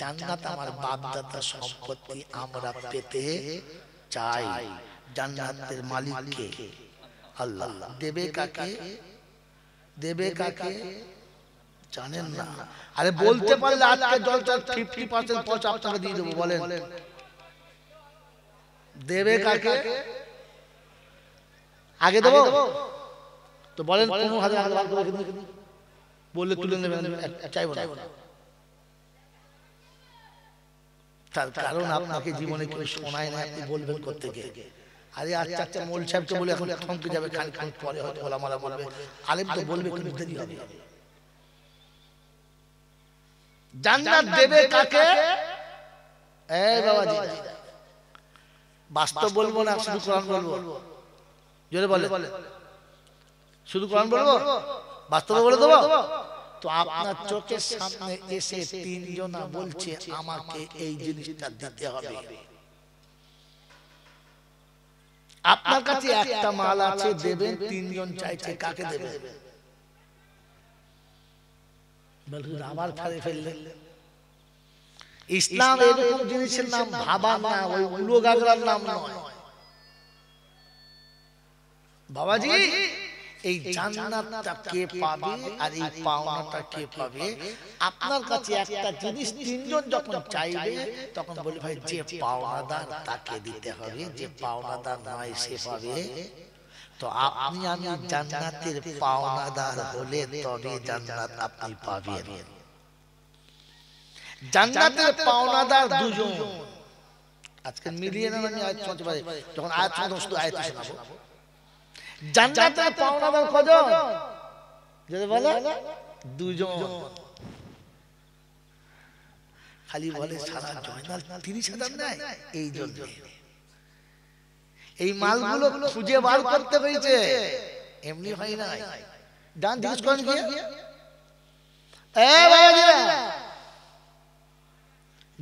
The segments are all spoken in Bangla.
জান্নাত আমার বাপ দাদা সম্পত্তি, আমরা পেতে চাই। জান্নাতের মালিক কে? আল্লাহ। দেবে কাকে? দেবে কাকে জানেন না? আরে বলতে পারলে আজকে জলটা 50% পয়সা আপনাকে দিয়ে দেবো। বলেন দেবে কাকে? আগে দেবো তো বলেন। 15,000 আগে বার করে রেখে দিন, বললে তুলে নেবেন, চাইবো না। তার কারণ আপনাকে জীবনে কেউ শোনায় না, আপনি বলবেন করতে গিয়ে। আরে আচ্ছা আচ্ছা মোল সাহেবকে বলে এখন থমকে যাবে, খানিকক্ষণ পরে হয়তো ওলামারা বলবে, আলেম তো বলবে কিন্তু দেরি হবে। জান্নাত দেবে কাকে? এই বাবাজি, বাস্তব বলবো না, শুধু কোরআন বলবো। জোরে বলে, শুধু কোরআন বলবো, বাস্তবে বলে দেবো। তো আপনার চোখের সামনে এসে তিনজনা বলছে আমাকে এই জিনিসটা দিতে হবে। আপনার কাছে একটা মাল আছে, দেবেন, তিনজন চাইছে, কাকে দেবেন? আবার ফেলে ফেললেন। ইসলাম এরকম জিনিসের নাম ভাবা না, ওই উলো গাগরার নাম নয় বাবাজি। এই জান্নাতটা কে পাবে আর এই পাওনাটা কে পাবে? আপনার কাছে একটা জিনিস তিনজন যখন চাইবে তখন বলে ভাই যে পাওনাদার তাকে দিতে হবে, যে পাওনাদার নয় সে পাবে। তো আপনি আমি জান্নাতের পাওনাদার হলে তবে জান্নাত আপনি পাবেন। জান্নাতের পাওনাদার দুজন। আজকে মিলিয়ে না, আমি আয়াত শুনতে পারি, যখন আয়াত শুনতে শুধু আয়াত শোনাবো। জান্নাতের পাওনাদার কজন? যদি বলে দুজন। খালি বলে সারা জয়নাল 30,000 নেয়, এই জন্য এই মালগুলো খুঁজে বার করতে হয়েছে, এমনি হয় না। ডান জিজ্ঞেস করেন কি?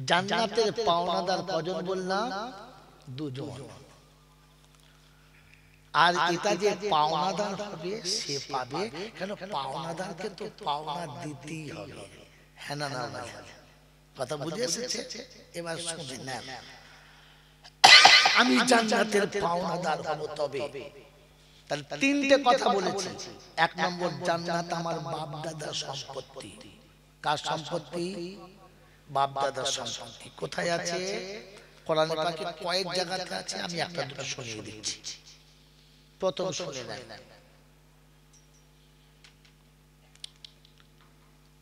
জান্নাতের পাওনাদার কজন বললাম? দুজন। আর এটা যে পাওনাদার হবে সে পাবে, কেন পাওনাদারকে তো পাওনা দিতেই হবে। হ্যাঁ না না ভাই, কথা বুঝে এসেছে? এবার শুনে নেন, আমি জান্নাতের পাওনাদার হব তবে। তাহলে তিনটে কথা বলেছি। এক নম্বর, জান্নাত আমার বাপ দাদার সম্পত্তি। কার সম্পত্তি? বাপ দাদার সম্পত্তি। কোথায় আছে? কোরআনে পাকে কয়েক জায়গাতে আছে, আমি একটা দুটো শুনিয়ে দিচ্ছি। প্রথম শুনে নেন,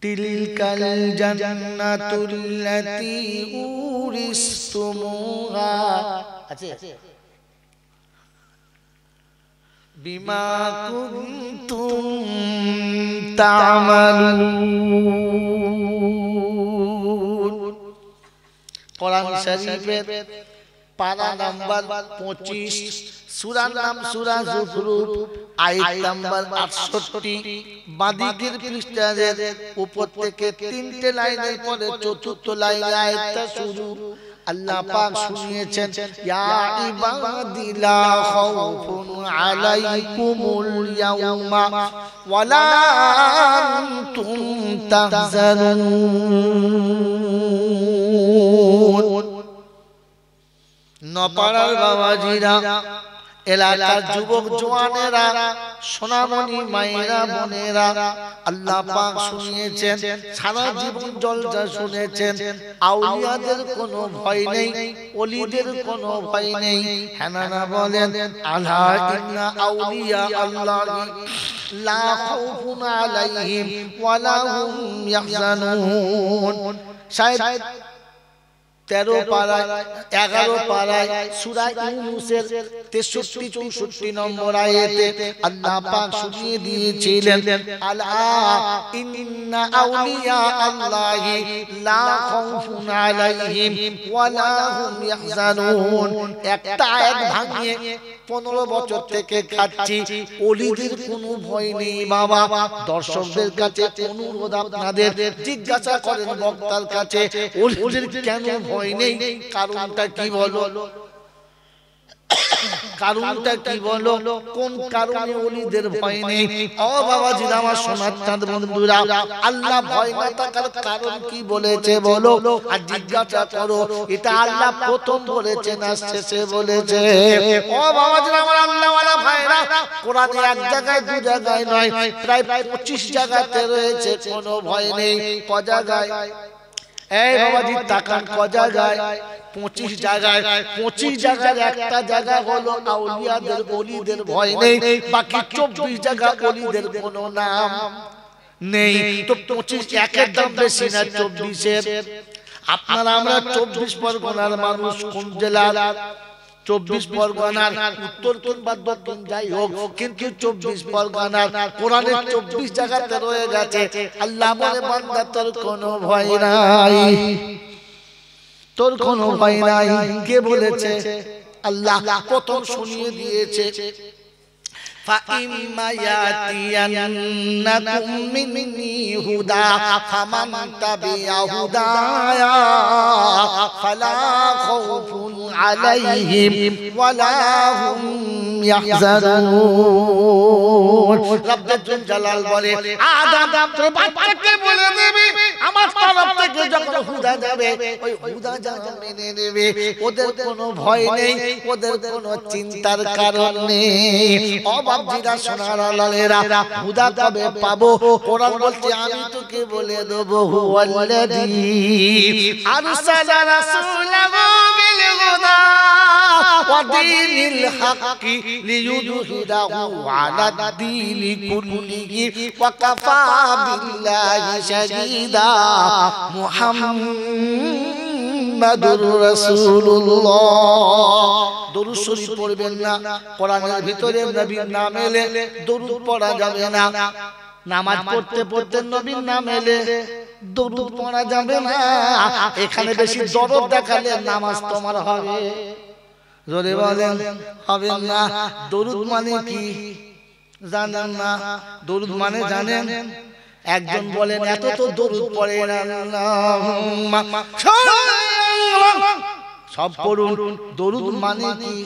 তিলকাল জান্নাতুল্লাতী উরিসতুমুহা, আছে বিমা কুনতুম তা'মালুন। কোরআন শরীফের পারা নাম্বার 25, সূরার নাম সূরা যুখরুফ, আয়াত নাম্বার 68। বাদিকের পৃষ্ঠার উপর থেকে তিনটে লাইনের পরে চতুর্থ লাইনে আয়াতটা শুরু। আল্লাহ পাক শুনিয়েছেন, ইয়া ইবাদি লা খাউফুন আলাইকুমুল ইয়াউমা ওয়ালা আনতুম তাহজানুন। নপাড়ার বাবাজিরা, এলাকার যুবক জওয়ানেরা, সোনামণি মায়েরা, বোনেরা, আল্লাহ পাক শুনিয়েছেন, সারা জীবন জলসা শুনেছেন। আউলিয়াদের কোনো ভয় নেই, ওলিদের কোনো ভয় নেই। হ্যাঁ না বলেন, আলা ইন্না আউলিয়া আল্লাহি লা খাউফুন আলাইহিম ওয়ালা হুম ইয়াহজানুন। শায়দ 13 পারায় 11 পারায় সূরা ইউনূসের 63-64 নম্বর আয়াতে আল্লাহ পাক শুনিয়ে দিয়েছিলেন, আলা ইন্না আউলিয়া আল্লাহি লা খাউফুন আলাইহিম ওয়ালা হুম ইয়াহজানুন। একটা আয়াত ভাঙিয়ে 15 বছর থেকে খাচ্ছি, ওলিদের কোনো ভয় নেই বাবা। দর্শকদের কাছে অনুরোধ, আপনাদের জিজ্ঞাসা করেন বক্তার কাছে, ওলিদের কেন ভয় নেই? কারণটা কি বলো? কারণটা কি বলো? কোন কারণে ওলিদের ভয় নেই? ও বাবাজি আমার সোনার চাঁদ বন্ধুরা, আল্লাহ ভয় না থাকার কারণ কি বলেছে বলো? আর জিজ্ঞাসা করো, এটা আল্লাহ প্রথম বলেছে না শেষে বলেছে? ও বাবাজি আমার আল্লাহওয়ালা ভাইরা, কোরআনে এক জায়গায় দু জায়গায় নয়, প্রায় 25 জায়গাতে রয়েছে কোনো ভয় নেই। ক জায়গায়? এই বাবাজি তাকান, ক জায়গায়? 25 জায়গায়। 25 জায়গার একটা জায়গা হলো আউলিয়াদের ওলিদের ভয় নেই, বাকি 24 জায়গা ওলিদের কোনো নাম নেই। তো 25 একের দাম বেশি না 24-এর? আপনারা আমরা 24 পরগনার মানুষ, কোন জেলার? 24 পরগনার উত্তর কিংবা দক্ষিণ যাই হোক, কিন্তু 24 পরগনার কোরআনে 24 জায়গাতে রয়ে গেছে আল্লাহ বলে বান্দা তোর কোনো ভয় নাই, তোর কোনো ভয় নাই। কে বলেছে? আল্লাহ প্রথম শুনিয়ে দিয়েছে, فَإِمَّا يَأْتِيَنَّكُم مِّنِّي هُدًى فَمَن تَبِعَ هُدَايَ فَلَا خَوْفٌ عَلَيْهِمْ وَلَا هُمْ يَحْزَنُونَ। রব্বুল জালাল বলে, আদম তোর বাচ্চাকে বলে দিবি আমার তরফ থেকে যখন হুদা যাবে, ওই হুদা যারা মেনে নেবে ওদের কোনো ভয় নেই, ওদের কোনো চিন্তার কারণ নেই। বাপজিরা সোনার আলালেরা, হুদা কবে পাবো? কোরআন বলছে আমি তোকে বলে দেব, হুয়াল্লাযী আরসালা রাসূলাহু বিল হুদা ওয়া দীনিল হাক্কি লিইয়ুযহিরাহু আলাদ দীনি কুল্লিহি ওয়া কাফা বিল্লাহি শাহীদা। মুহাম্মাদুর রাসূলুল্লাহ। দরুদ শরীফ পড়বেন না, কোরআনের ভিতরে নবীর নাম এলে দরুদ পড়া যাবে না। নামাজ পড়তে পড়তে নবীর নাম এলে দরুদ পড়া যাবে না। এখানে বেশি দরদ দেখালে নামাজ তোমার হবে, জোরে বলেন হবে না। দরুদ মানে কি জানেন না? দরুদ মানে জানেন? একজন বলেন এত তো দরুদ পড়ে না, সব পড়ুন। দরুদ মানে কি?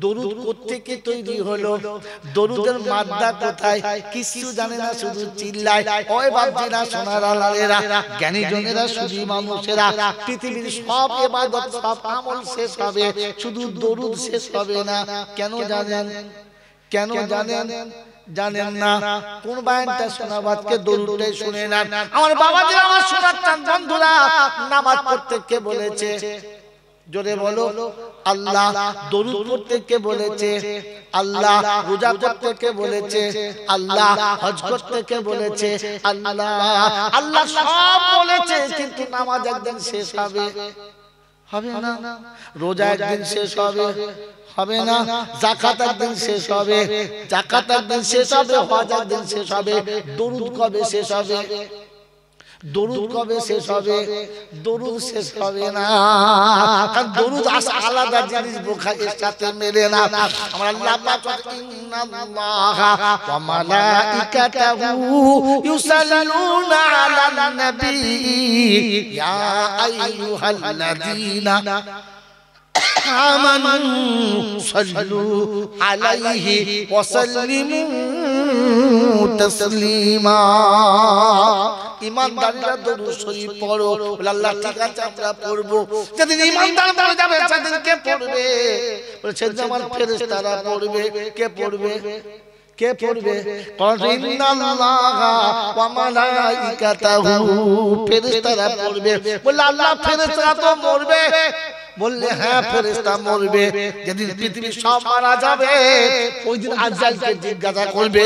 দরুদ কোত্থেকে তৈরি হলো? দরুদের মাদ্দা কোথায়? কিছু জানে না, শুধু চিল্লায়। ওই বাপজিরা সোনার আলালেরা, জ্ঞানী জনেরা, সুধী মানুষেরা, পৃথিবীর সব ইবাদত সব আমল শেষ হবে, শুধু দরুদ শেষ হবে না। কেন জানেন? কেন জানেন? জানেন না? কোন বায়ানটা শোনাবাদকে দরুদটাই শুনে নেন। আমার বাবাজিরা আমার সোনার চাঁদ বন্ধুরা, নামাজ পড়তে কে বলেছে? জোরে বলো। আল্লাহ। দরুদ পড়তে কে বলেছে? আল্লাহ। রোজা করতে কে বলেছে? আল্লাহ। হজ করতে কে বলেছে? আল্লাহ। আল্লাহ সব বলেছে, কিন্তু নামাজ একদিন শেষ হবে, হবে না। রোজা একদিন শেষ হবে, হবে না। যাকাত একদিন শেষ হবে, যাকাত একদিন শেষ হবে, হজ একদিন শেষ হবে। দরুদ কবে শেষ হবে? দরুদ কবে শেষ হবে? দরুদ শেষ হবে না, কারণ দরুদ আলাদা জিনিস, বুখারীর সাথে মেলে না। আমার আল্লাহ পাক ইন্নাল্লাহা ওয়া মালাইকাতাহু ইউসাল্লুনা আলান নবী ইয়া আইয়ুহাল্লাযীনা আমানু সাল্লু আলাইহি ওয়া সাল্লিমু তাসলিমা। ঈমানদাররা দরুদ শরীফ পড়ো। আল্লাহ ঠিক আছে আমরা পড়বো। যেদিন ঈমানদার মরে যাবে সেদিন কে পড়বে? বলে সেদিন আমার ফেরেশতারা পড়বে। কে পড়বে? কে পড়বে? ইন্নাল্লাহা ওয়া মালাইকাতাহু, ফেরেশতারা পড়বে। বলে আল্লাহ ফেরেশতারা তো মরবে। বললে হ্যাঁ ফেরেশতা মরবে। যেদিন পৃথিবীর সব মারা যাবে ওই দিন আজরাইলকে জিজ্ঞাসা করবে,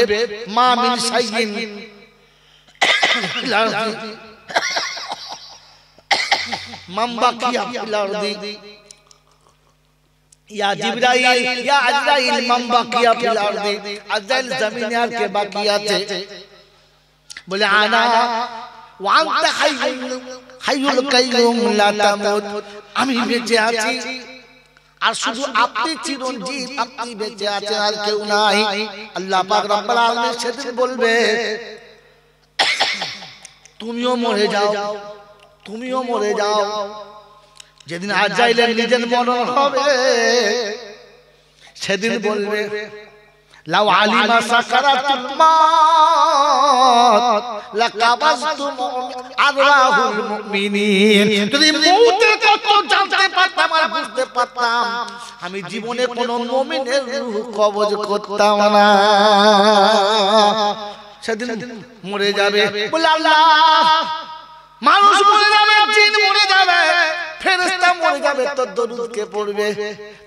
মা মিন শাইইন ফিল আরদি মান বাকিয়া ফিল আরদি ইয়া জিবরাইল ইয়া আজরাইল মান বাকিয়া ফিল আরদি। আজরাইল জমিনে আর কে বাকি আছে? বলে আনা ওয়া আনতা হাইয়ুল কাইয়ুম লা তামুত, আমি বেঁচে আছি আর শুধু আপনি চিরঞ্জীব, আপনি বেঁচে আছেন, আর কেউ নাই। আল্লাহ পাক রব্বুল আলামিন সেদিন বলবে তুমিও মরে যাও, তুমিও মরে যাও। যেদিন আজরাইলের নিজের মরণ হবে সেদিন বলবে লাউ আলিমা সাকারাতুল মাউত লাকাবাসতু আরওয়াহুল মুমিনিন। যদি মউতের কত জানতে পারতাম আর বুঝতে পারতাম, আমি জীবনে কোন মুমিনের রূহ কবজ করতাম না। সেদিন মরে যাবে, বলে আল্লাহ মানুষ মরে যাবে, জিন মরে যাবে, ফেরেশতা মরে যাবে, তোর দরুদ কে পড়বে,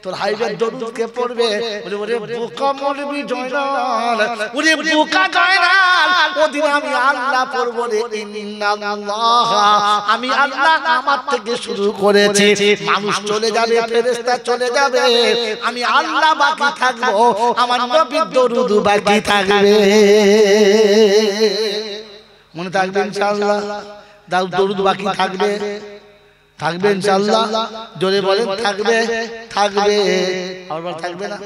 তোর হাইবের দরুদ কে পড়বে? বলে ওরে বোকা মরবি জয়নাল, ওরে বোকা জয়নাল, ওদিন আমি আল্লাহ পড়ব রে। ইন্নাল্লাহ, আমি আল্লাহ আমার থেকে শুরু করেছি। মানুষ চলে যাবে, ফেরেশতা চলে যাবে, আমি আল্লাহ বাকি থাকবো, আমার নবীর দরুদ বাকি থাকবে। মনে থাকবে ইনশাআল্লাহ, দরুদ বাকি থাকবে, থাকবে ইনশাআল্লাহ। জোরে বলেন থাকবে, থাকবে, আর থাকবে না?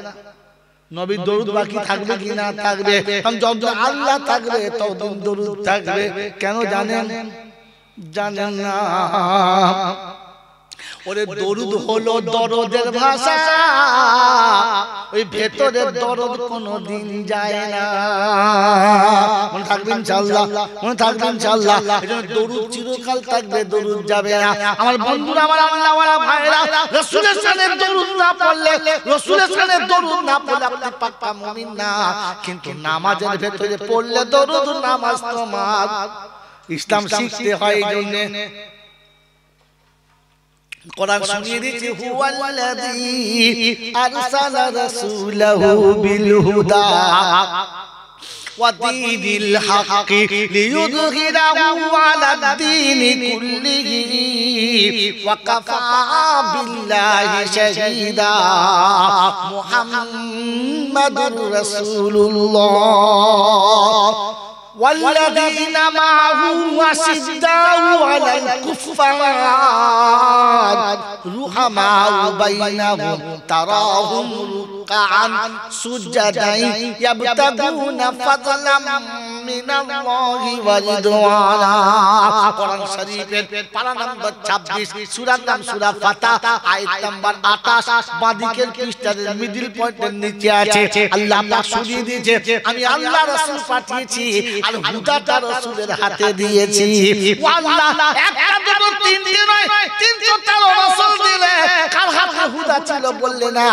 নবীর দরুদ বাকি থাকবে কি না? থাকবে। কারণ যতদিন আল্লাহ থাকবে ততদিন দরুদ থাকবে। কেন জানেন? জানেন না? ওরে দরুদ হলো দরদের ভাষা, ওই ভেতরের দরদ কোনদিন যায় না। মনে থাকবে ইনশাআল্লাহ, মনে থাকবে ইনশাআল্লাহ। এজন্য দরুদ চিরকাল থাকবে, দরুদ যাবে না। আমার বন্ধুরা, আমার আল্লাহওয়ালা ভাইরা, রাসূলের শানে দরুদ না পড়লে, রাসূলের শানে দরুদ না পড়লে আপনি পাক্কা মুমিন না। কিন্তু নামাজের ভেতরে পড়লে দরুদ, নামাজ তোমার। ইসলাম শিখতে হয় এই জন্য। কোরআন শুনিয়ে দিয়েছে, হুয়াল্লাযী আরসালা রাসূলাহু বিল হুদা ওয়া দীনিল হাক্কি লিইয়ুযহিরাহু আলাদ দীনি কুল্লিহি ওয়া কাফা বিল্লাহি শাহীদা। মুহাম্মাদুর রাসূলুল্লাহ والذين معه أشداء على الكفار رحماء بينهم تراهم ركعا سجدا يبتغون فضلا من الله ورضوانا। কোরআন শরীফের পারা নম্বর 26, সূরার নাম সূরা ফাতিহা, আয়াত নাম্বার 28, বাদিকের পৃষ্ঠার মিডল পয়েন্টের নিচে আছে। আল্লাহ পাক শুনিয়ে দিয়েছে, আমি আল্লাহ রাসূল পাঠিয়েছি আর হুদাটা রাসূলের হাতে দিয়েছি। ও আল্লাহ একটা দুটো তিনটে নয়, 313 রাসূল দিলে কার হাতে হুদা ছিল বললে না?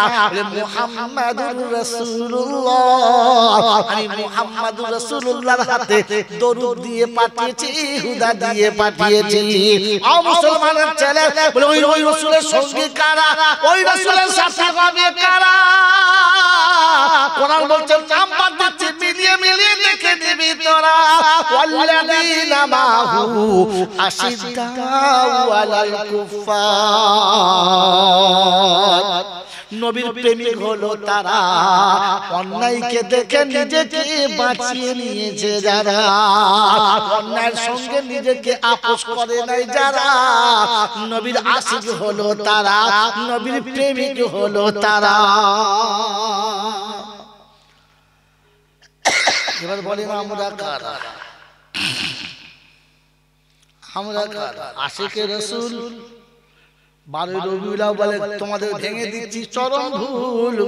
মুহাম্মাদুর রাসূলুল্লাহ, আমি মুহাম্মাদুর রাসূলুল্লাহর হাতে দরুদ দিয়ে পাঠিয়েছি, হুদা দিয়ে পাঠিয়েছি। ও মুসলমানের ছেলে, বলে ওই রাসূলের সঙ্গে কারা, ওই রাসূলের সাথে হবে কারা? কোরআন বলছে নাম্বার দিচ্ছে, মিলিয়ে মিলিয়ে দেখে নিবি তোরা। ওয়াল্লাযীনা মাহু আশিদ্দাউ আলাল কুফফার, নবীর প্রেমিক হলো তারা, অন্যায়কে দেখে নিজেকে বাঁচিয়ে নিয়েছে যারা, অন্যায়ের সঙ্গে নিজেকে আপোষ করে নাই যারা, নবীর আশিক হলো তারা, নবীর প্রেমিক হলো তারা। এবার বলেন আমরা কারা? আমরা কারা? আশিকে রাসূল। 12 রবিউল আউয়ালে তোমাদের ভেঙে দিচ্ছি চরম ভুল।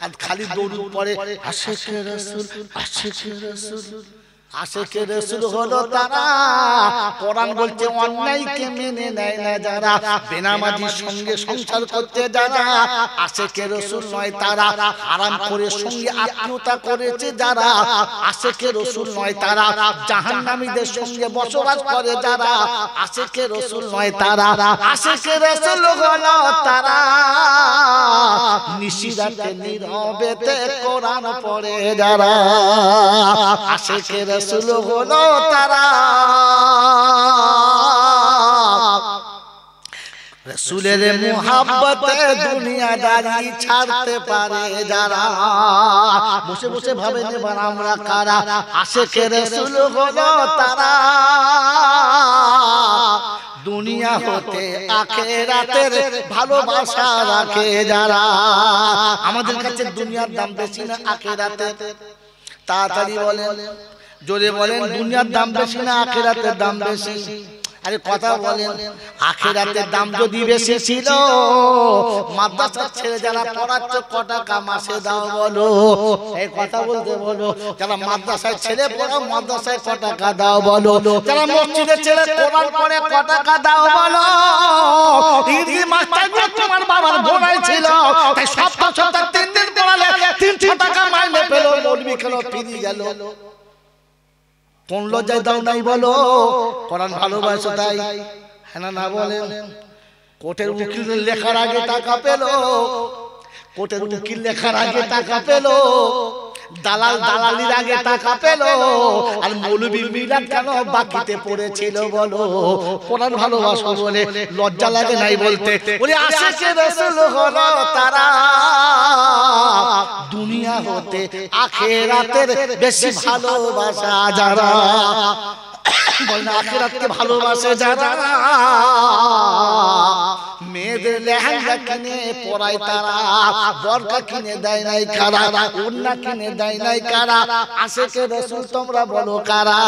আর খালি দরুদ পড়ে আশিকে রাসূল, আশিকে রাসূল। আশিকে রাসূল হলো তারা, কোরআন বলছে অন্যায়কে মেনে নেয় না যারা, বেনামাজির সঙ্গে সংসার করতে যারা, আশিকে রাসূল নয় তারা। হারাম করে সঙ্গে আত্মীয়তা করেছে যারা, আশিকে রাসূল নয় তারা। জাহান্নামীদের সঙ্গে বসবাস করে যারা, আশিকে রাসূল নয় তারা। আশিকে রাসূল হলো তারা, নিশিরাতে নীরবেতে কোরআন পড়ে যারা, আশিকে রাসূল হলো তারা। রাসূলের মুহাব্বতে দুনিয়াদারি ছাড়তে পারে যারা, বসে বসে ভাবে নেবার আমরা কারা? আশিকে রাসূল হলো তারা, দুনিয়া হতে আখিরাতের ভালোবাসা রাখে যারা। আমাদের কাছে দুনিয়ার দাম বেশি না আখিরাতের? তাড়াতাড়ি বলেন, জোরে বলেন, দুনিয়ার দাম বেশি না আখিরাতের দাম বেশি? আরে কথা বলেন, আখিরাতের দাম যদি বেশি ছিল, মাদ্রাসার ছেলে যারা পড়াচ্ছে ক টাকা মাসে দাও বলো? এই কথা বলতে বলো। যারা মাদ্রাসায় ছেলে পড়াও, মাদ্রাসায় ক টাকা দাও বলো? যারা মসজিদের ছেলে কোরআন পড়ে ক টাকা দাও বলো? ইংরেজি মাস্টারগুলো তোমার বাবার বোনাই ছিল, তাই সপ্তাহ সপ্তাহ 3 দিন পড়ালে 300 টাকা মাইনে পেল। মৌলবি কেন ফিরে গেল? কোন লজ্জায় দাও নাই বলো? কোরআন ভালোবাসো তাই, হ্যাঁ না বলেন? কোর্টের উকিল লেখার আগে টাকা পেল, কোর্টের উকিল লেখার আগে টাকা পেল, দালাল দালালির আগে টাকা পেল, আর মৌলবী মিলাদ কেন বাকিতে পড়েছিল বলো? কোরআন ভালোবাসো বলে লজ্জা লাগে নাই বলতে? বলে আশিকে রাসূল হলো তারা দুনিয়া হতে আখিরাতের বেশি ভালোবাসা যারা, বলেন আখিরাতকে ভালোবাসে যারা, মেয়েদের লেহেঙ্গা কিনে পরায় তারা, বরকা কিনে দেয় নাই কারা, ওড়না কিনে দেয় নাই কারা, আশিকে রাসূল তোমরা বলো কারা?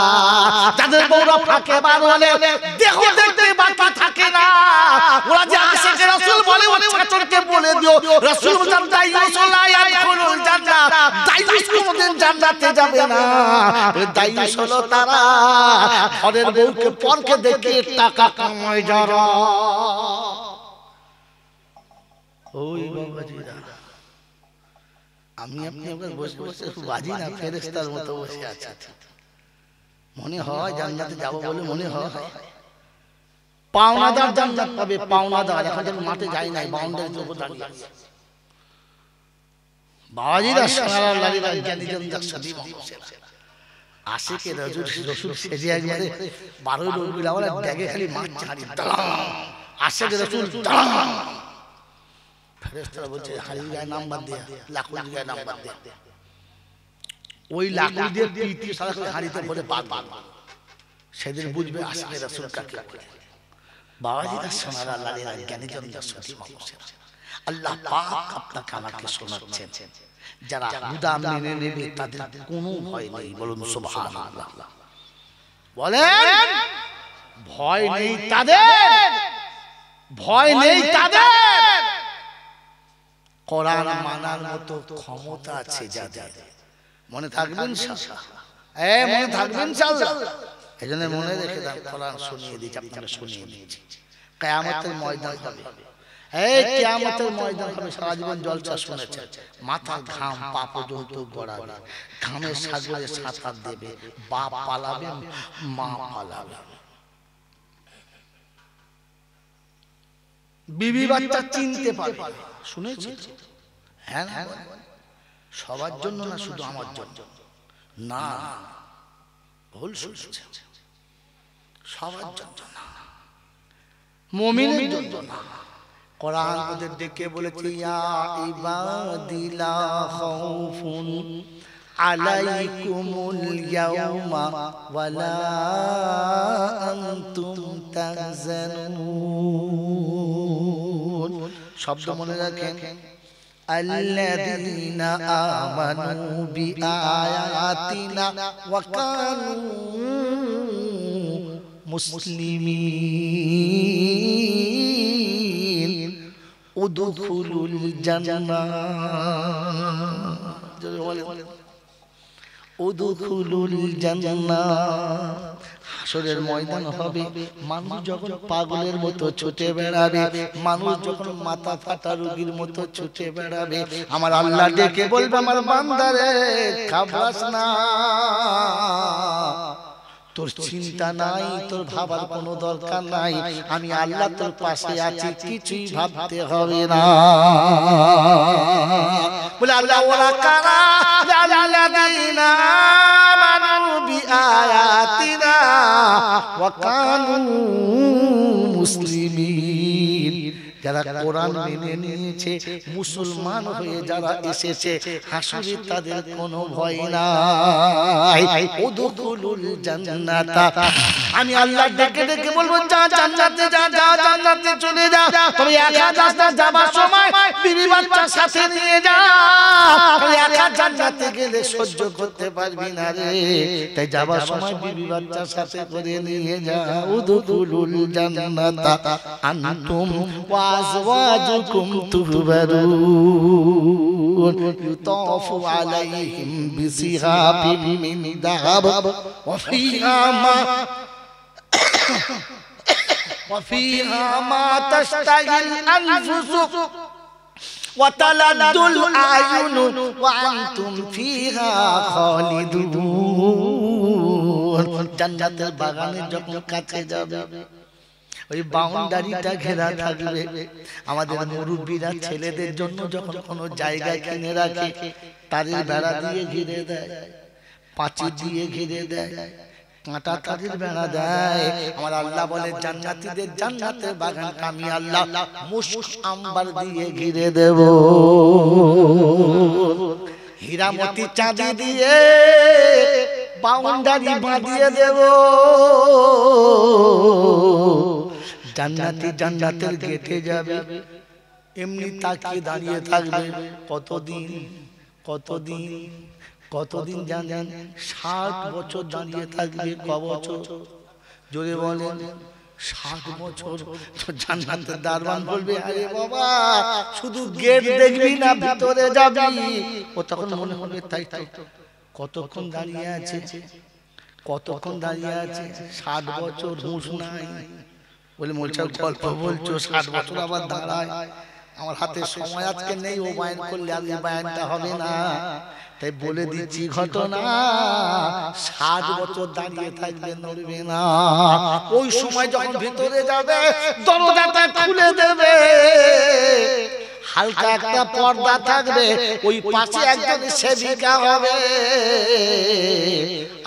যাদের বউরা ফাঁকে বার হলে দেহ দেখতে বাকি থাকে না, ওরা যে আশিকে রাসূল বলে ওই ছাত্রকে বলে দিও রাসূল বলেন দাইয়ুস লা ইয়াদখুলুল জান্নাহ, দাইয়ুস কোনদিন জান্নাতে যাবে না। দাইয়ুস হলো তারা ঘরের বউকে পরকে দেখে টাকা কামায় যারা। ওই বাবাজিরা, আমি আপনি বসে বসে বাজি না ফেরেশতার মতো বসে আছে, মনে হয় জান্নাতে যাব বলে মনে হয়। পাওনাদার জান্নাত পাবে, পাওনাদার। এখন যখন মাঠে যাই নাই, বাউন্ডারির উপর দাঁড়িয়ে আছে বাবাজিরা, সোনার লালিরা জ্ঞানী জনজাত সাদী মানুষেরা। আশিকে রাসূল সেজে একবারে 12 লোক মিলে ড্যাগে খালি মাছ ছাড়ি, আশিকে রাসূল ফেরেশতারা বলছে হাড়ির গায়ে নাম্বার দেয়া, লাকুড়ির গায়ে নাম্বার দেয়া। ওই লাকুড়ি দিয়ে পিটি সারা করে হাড়িতে ভরে বাদ, সেদিন বুঝবে আশিকে রাসূল কাকে বলে। বাবাজিরা সোনার লালিরা জ্ঞানী জনজাত সাদী মানুষেরা, আল্লাহ পাক আপনাকে আমাকে শোনাচ্ছেন, যারা হুদা মেনে নেবে তাদের কোনো ভয় নেই। বলুন সুবহানাল্লাহ। বলেন ভয় নেই তাদের, ভয় নেই তাদের। কোরআন মানার মতো ক্ষমতা আছে যাদের। মনে থাকবেন ইনশাআল্লাহ, মনে থাকবেন ইনশাআল্লাহ। এজন্য মনে রেখে দাও, কোরআন শুনিয়ে দিচ্ছি, আপনারা শুনিয়ে দিচ্ছি। কিয়ামতের ময়দান হবে, এই কিয়ামতের ময়দান হবে। সারা জীবন জলসা শুনেছেন, মাথার ঘাম পা পর্যন্ত গড়াবে, ঘামের সাগরে সাঁতার দেবে, বাপ পালাবে, মা পালাবে, বিবি বাচ্চা চিনতে পারবে। শুনেছি? হ্যাঁ, সবার জন্য না, শুধু আমার জন্য না, ভুল শুনছেন, সবার জন্য না, মুমিনের জন্য না। কোরআন ওদের ডেকে বলেছে ইয়া ইবাদিলা খাউফুন আলাইকুমুল ইয়াউমা ওয়ালা আনতুম তাহজানুন। শব্দ মনে রাখেন, আল্লাযীনা আমানু বিআয়াতিনা ওয়া কানু মুসলিমিন উদখুলুল জান্নাহ, উদখুলুল জান্নাহ। হাসরের ময়দান হবে, মানুষ যখন পাগলের মতো ছুটে বেড়াবে, মানুষ যখন মাথা ফাটা রোগীর মতো ছুটে বেড়াবে, আমার আল্লাহ ডেকে বলবে আমার বান্দারে ঘাবড়াস না, তোর চিন্তা নাই, তোর ভাবার কোনো দরকার নাই, আমি আল্লাহ তোর পাশে আছি, কিছুই ভাবতে হবে না। বলে আল্লাহ ওরা কারা? আল্লাযীনা আমানু বিআয়াতিনা ওয়া কানু মুসলিমিন, যারা কোরআন মেনে নিয়েছে, মুসলমান হয়ে যারা এসেছে, হাসরে তাদের কোনো ভয় নাই। উদখুলুল জান্নাতা, আমি আল্লাহ ডেকে ডেকে বলবো যা জান্নাতে যা, যা জান্নাতে চলে যা। তবে 1000 রাস্তা যাবার সময় বিবি বাচ্চা সাথে নিয়ে যা, একা জান্নাতে গেলে সহ্য করতে পারবি না রে, তাই যাবার সময় বিবি বাচ্চা সাথে করে নিয়ে যা। উদখুলুল জান্নাতা আনতুম ওয়া আজওয়াজুকুম তুহবারুন ইউতাফু আলাইহিম বিসিহাবিম মিন যাহাব ওয়া ফিহা মা وفيها ما تشتهي الأنفس وتلذ الأعين وأنتم فيها خالدون। জান্নাতের বাগানে যখন কাছে যাবে ওই বাউন্ডারিটা ঘেরা থাকবে, আমাদের মুরব্বীরা ছেলেদের জন্য যখন কোনো জায়গায় কিনে রাখে তারের বেড়া দিয়ে ঘিরে দেয়, পাঁচি দিয়ে ঘিরে দেয়, কাঁটা তারের বেড়া দেয়। আমার আল্লাহ বলে জান্নাতীদের জান্নাতের বাগানটা আমি আল্লাহ মুশক আম্বার দিয়ে ঘিরে দেব, হীরামতি চাঁদি দিয়ে বাউন্ডারি বাঁধিয়ে দেব। জান্নাতি জান্নাতের গেটে যাবে, এমনি তাকিয়ে দাঁড়িয়ে থাকবে। কতদিন কতদিন কতদিন জানেন? 60 বছর দাঁড়িয়ে থাকবে। ক বছর? জোরে বলেন। 60 বছর। তো জান্নাতের দারওয়ান বলবে, আরে বাবা শুধু গেট দেখবি না, ভিতরে যাবি। ও তখন মনে হবে তাই তো, কতক্ষণ দাঁড়িয়ে আছে, কতক্ষণ দাঁড়িয়ে আছে। 60 বছর হুঁশ নাই। বলে মোলচার গল্প বলছো, 60 বছর আবার দাঁড়ায়। আমার হাতে সময় আজকে নেই, ও বায়ান করলে আর এই বায়ানটা হবে না, তাই বলে দিচ্ছি ঘটনা। 60 বছর দাঁড়িয়ে থাকবে, নড়বে না। ওই সময় যখন ভিতরে যাবে দরজাটা খুলে দেবে, হালকা একটা পর্দা থাকবে, ওই পাশে একজন সেবিকা হবে,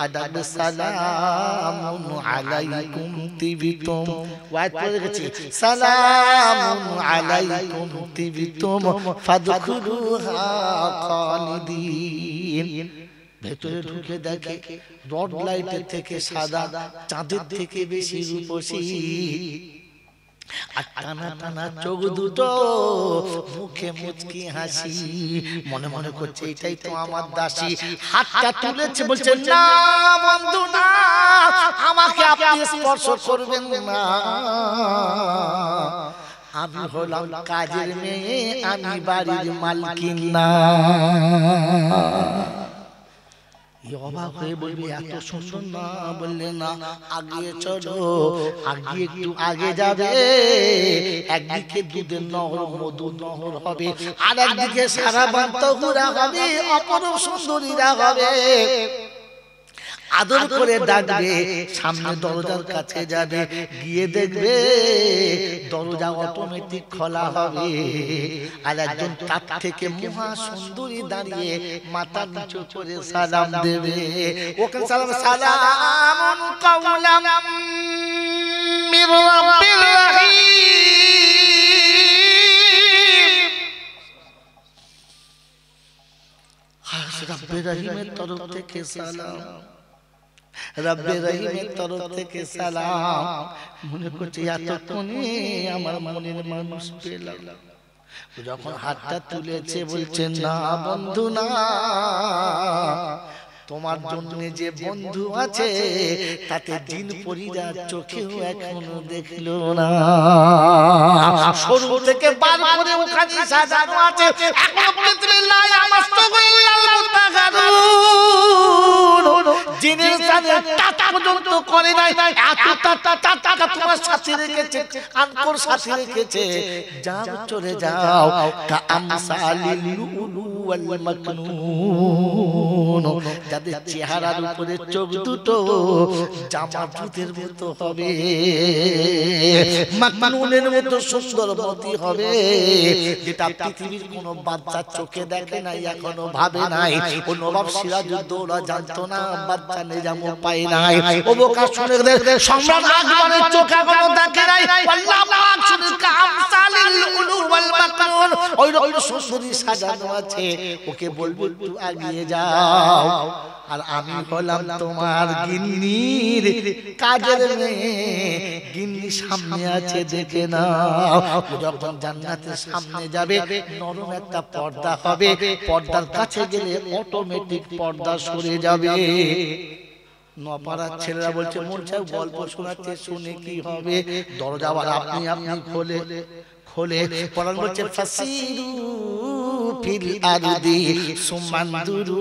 আর ডাকবে সালামুন আলাইকুম তিবিতুম। ওয়াজ পড়ে গেছে, সালামুন আলাইকুম তিবিতুম ফাদখুলুহা খালিদিন। ভেতরে ঢুকে দেখে রড লাইটের থেকে সাদা, চাঁদের থেকে বেশি রূপসী, আর টানা টানা চোখ দুটো, মুখে মুচকি হাসি। মনে মনে করছে এটাই তো আমার দাসী। হাতটা তুলেছে, বলছে না বন্ধু না, আমাকে আপনি স্পর্শ করবেন না, আমি হলাম কাজের মেয়ে, আমি বাড়ির মালকিন না। অবাক হয়ে বলবে এত সুন্দর না? বললে না, আগে চলো, আগে একটু আগে যাবে, একদিকে দুধের নহর, মধুর নহর হবে, আর একদিকে সারা বান্তহুরা হবে, অপরূপ সুন্দরীরা হবে। আদর করে ডাকবে, সামনে দরজার কাছে যাবে, গিয়ে দেখবে দরজা অটোমেটিক খোলা হবে, আর একজন তার থেকে মহা সুন্দরী দাঁড়িয়ে মাথা নিচু করে সালাম দেবে। ওকে সালাম, সালামুন কাওলাম মির রাব্বির রহিম। রব্বে রহিমের তরফ থেকে সালাম, রব্বে রহিমের তরফ থেকে সালাম। মনে করছে এতক্ষণে আমার মনের মানুষ পেলাম। যখন হাতটা তুলেছে বলছে না বন্ধু না, তোমার জন্য যে বন্ধু আছে তাতে জিন পরীরা চোখেও এখনো দেখলো না। শরীর থেকে বার করে ওখানে সাজানো আছে, এখনো পৃথিবীর লাই আমাস্তাগিল্লাল মুতাগারুন। জিনের সাথে টাটা পর্যন্ত করে নাই, এত টাটা তোমার সাথে রেখেছে, আনকোর সাথে রেখেছে। যাও চলে যাও, কাআমসালিল লুলু ওয়াল মাকনুন। যাদের চেহারার উপরে চোখ দুটো জামা দুধের মতো হবে, মাকনুনের মতো সুন্দরবতী হবে, যেটা পৃথিবীর কোনো বাচ্চা চোখে দেখে নাই, এখনো ভাবে নাই। ও নবাব সিরাজউদ্দৌলা জানতো না বাচ্চা নিজামও পায় নাই। ও বোকা শুনে সম্রাট আকবরের চোখ এখনো দেখে নাই। আল্লাহ পাক শুনে কামসালিল লুলু ওয়াল মাকনুন, ওই রকম সুন্দরী সাজানো আছে, ওকে বলবো একটু আগিয়ে যাও। আর আমি হলাম তোমার গিন্নির কাজের মেয়ে, গিন্নি সামনে আছে দেখে নাও। যখন জান্নাতের সামনে যাবে নরম একটা পর্দা হবে, পর্দার কাছে গেলে অটোমেটিক পর্দা সরে যাবে। নপাড়ার ছেলেরা বলছে মোল সাহেব গল্প শোনাচ্ছে, শুনে কি হবে? দরজা আবার আপনি খোলে খোলে পরাণ বলছে ফাসিরু ফিল আরদি সুমানদুরু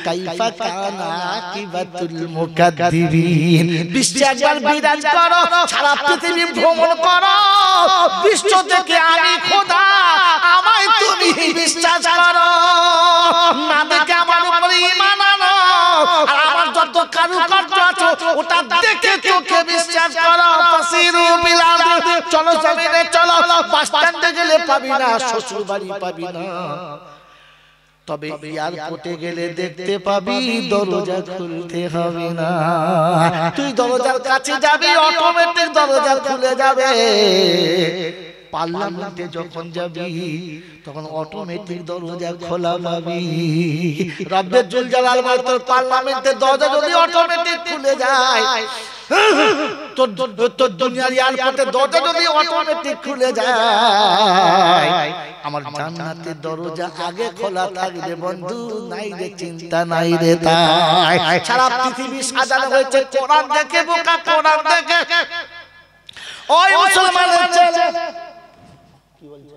কাইফা কানা আকিবাতুল মুকাদ্দিবিন। বিশ্বে একবার বিরাজ করো, সারা পৃথিবী ভ্রমণ করো, বিশ্ব থেকে আমি খোদা, আমায় তুমি বিশ্বাস করো, না দেখে আমার উপরে ঈমান আনো, আর আমার যত কারুকার্য আছে ওটা দেখে চোখে বিশ্বাস করো। ফাসিরু ফিল আরদি, চলো জমিনে চলো, বাস স্ট্যান্ডে গেলে পাবি না, শ্বশুর বাড়ি পাবি না, তবে এয়ারপোর্টে গেলে দেখতে পাবি দরজা খুলতে হবে না। তুই দরজার কাছে যাবি, অটোমেটিক দরজা খুলে যাবে। পার্লামেন্টে যখন যাবি তখন অটোমেটিক দরজা খোলা পাবি। রব্বের জুল জালাল তোর পার্লামেন্টের দরজা যদি অটোমেটিক খুলে যায়, তোর দুনিয়ার এয়ারপোর্টের দরজা যদি অটোমেটিক খুলে যায়, আমার জান্নাতের দরজা আগে খোলা থাকবে বন্ধু, নাই রে চিন্তা নাই রে তাই। সারা পৃথিবী সাজানো হয়েছে কোরআন দেখে, বোকা কোরআন দেখে। ওই মুসলমানের ছেলে কি বলছে,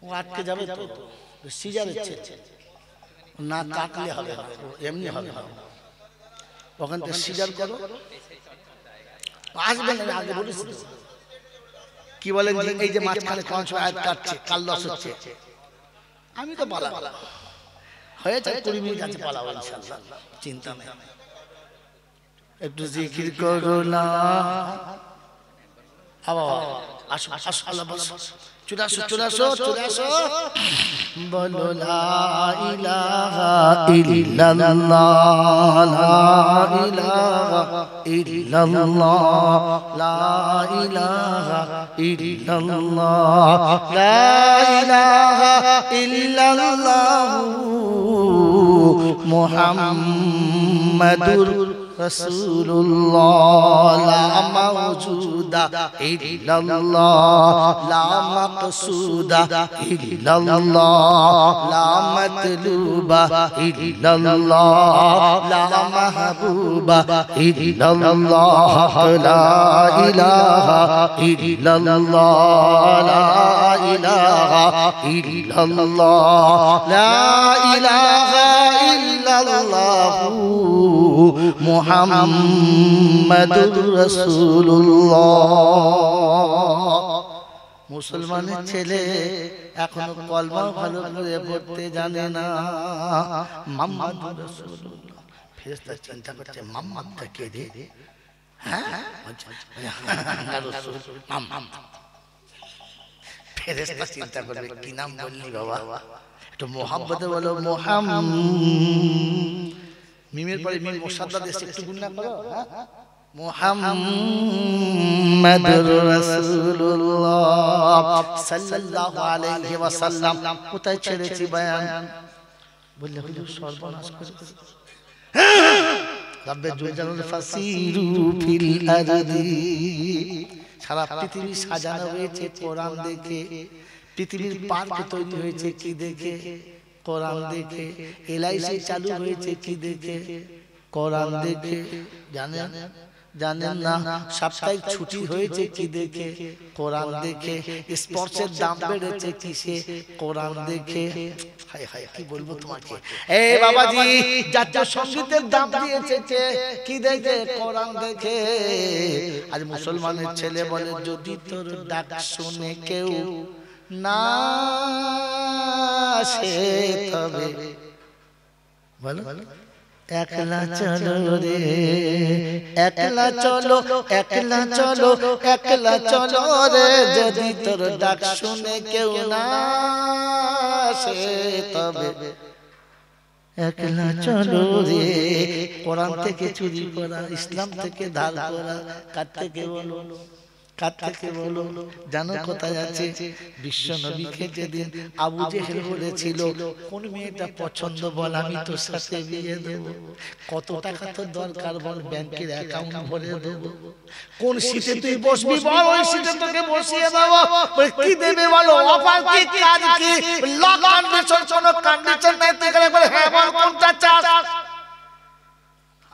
ও আটকে যাবে তো, সিজারের ছেলে না কাটলে হবে, এমনি হবে, ওখান থেকে সিজার করো, আসবে না। আগে বলিস কি বলেন, এই যে মাঝখানে কোন সময় আয়াত কাটছে, কাল লস হচ্ছে, আমি তো পালা হয়েছে 20 মিনিট আছে, পালাবো ইনশাআল্লাহ, চিন্তা নেই। একটু জিকির করো না, আসো আসো, আল্লাহ বসো, চলে আসো চলে আসো চলে আসো, বলো লা ইলাহা ইল্লাল্লাহ, লা ইলাহা ইল্লাল্লাহ, লা ইলাহা ইল্লাল্লাহ, লা ইলাহা ইল্লাল্লাহ মুহাম্মাদুর রাসূলুল্লাহ, লা মাওজুদা ইল্লাল্লাহ, লা মাকসুদা ইল্লাল্লাহ, লা মাতলুবা ইল্লাল্লাহ, লা মাহবুবা ইল্লাল্লাহ, লা ইলাহা ইল্লাল্লাহ, লা ইলাহা ইল্লাল্লাহ, লা ইলাহা ইল্লাল্লাহ মুহাম্মাদুর রাসূলুল্লাহ। মুসলমানের ছেলে এখনো কলমা ভালো করে পড়তে জানে না। মুহাম্মাদুর রাসূলুল্লাহ, ফেরেশতা চিন্তা করছে মুহাম্মাদটা কে রে? হ্যাঁ, রাসূল মুহাম্মাদ। ফেরেশতা চিন্তা করবে কি নাম বললি বাবা, একটু মোহাম্মদে বলো, মোহাম্মদ, মিমের পরে মিম মুসাদ্দাদ এসে একটু গুণনা করো, মুহাম্মাদুর রাসূলুল্লাহ সাল্লাল্লাহু আলাইহি ওয়াসাল্লাম। কোথায় ছেড়েছি বয়ান? বললে হুজুর সর্বনাশ করেছে। রব্বে জুল জালাল ফাসিরু ফিল আরদি, সারা পৃথিবী সাজানো হয়েছে কোরআন দেখে, পৃথিবীর পার্ক তৈরি হয়েছে কি দেখে? কোরআন দেখে। এলআইসি চালু হয়েছে কি দেখে? কোরআন দেখে। জানেন জানেন না সাপ্তাহিক ছুটি হয়েছে কি দেখে? কোরআন দেখে। স্পোর্টসের দাম বেড়েছে কিসে? কোরআন দেখে। হায় হায় কি বলবো তোমাকে, এই বাবাজি জাতীয় সঙ্গীতের দাম দিয়েছে কি দেখে? কোরআন দেখে। আজ মুসলমানের ছেলে বলে যদি তোর ডাক শুনে কেউ না সে তবে বলো একলা চলো রে, একলা চলো, একলা চলো, একলা চলো রে, যদি তোর ডাক শুনে কেউ না সে তবে একলা চলো রে। কোরআন থেকে চুরি করা, ইসলাম থেকে ধার করা, কার থেকে বলো? কার থেকে বলো? জানো কোথায় আছে? বিশ্ব নবীকে যেদিন আবু জেহেল বলেছিল কোন মেয়েটা পছন্দ বল, আমি তোর সাথে বিয়ে দেব, কত টাকা তোর দরকার বল, ব্যাংকের অ্যাকাউন্ট ভরে দেব, কোন সিটে তুই বসবি বল, ওই সিটে তোকে বসিয়ে দেব। কি দেবে বলো? অফার কি, কাজ কি, লক কন্ডিশন, কোনো কন্ডিশন নাই, তুই করে বলে হ্যাঁ বল কোনটা চাস।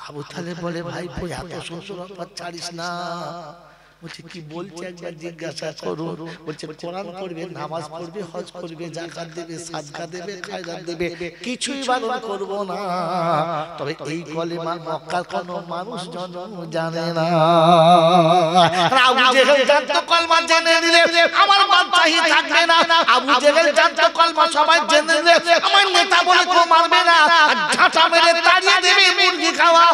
আবু তালেব বলে ভাই এত শ্বশুর অফার ছাড়িস না। বলছে কি বলছে একবার জিজ্ঞাসা করুন। বলছে কোরআন পড়বে, নামাজ পড়বে, হজ করবে, যাকাত দেবে, সাদকা দেবে, খায়রাত দেবে, কিছুই বারণ করব না, তবে এই কলেমা মক্কার কোন মানুষ জানে না। আবু জেহেল জানতো কলমা জেনে নিলে আমার বাদশাহী থাকবে না। আবু জেহেল জানতো কলমা সবাই জেনে নিলে আমার নেতা বলে কেউ মারবে না, আর ঝাঁটা মেরে তাড়িয়ে দেবে মুরগি খাওয়া।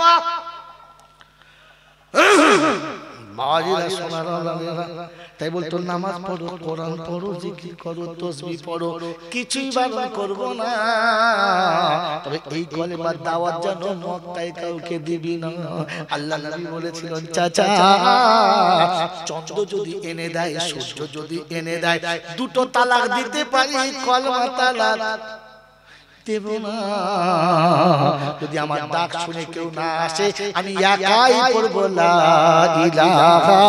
তাই বলতো নামাজ পড়ো, কোরআন পড়ো, জিকির করো, তাসবিহ পড়ো, কিছুই বারণ করব না, তবে এই কলেমার দাওয়াত যেন মক্কায় কাউকে দিবি না। আল্লাহ নবী বলেছিলেন চাচা চন্দ্র যদি এনে দেয়, সূর্য যদি এনে দেয়, দুটো তালাক দিতে পারি, কলমা তালাক দেব না। যদি আমার ডাক শুনে কেউ না আসে, আমি একাই পড়ব লা ইলাহা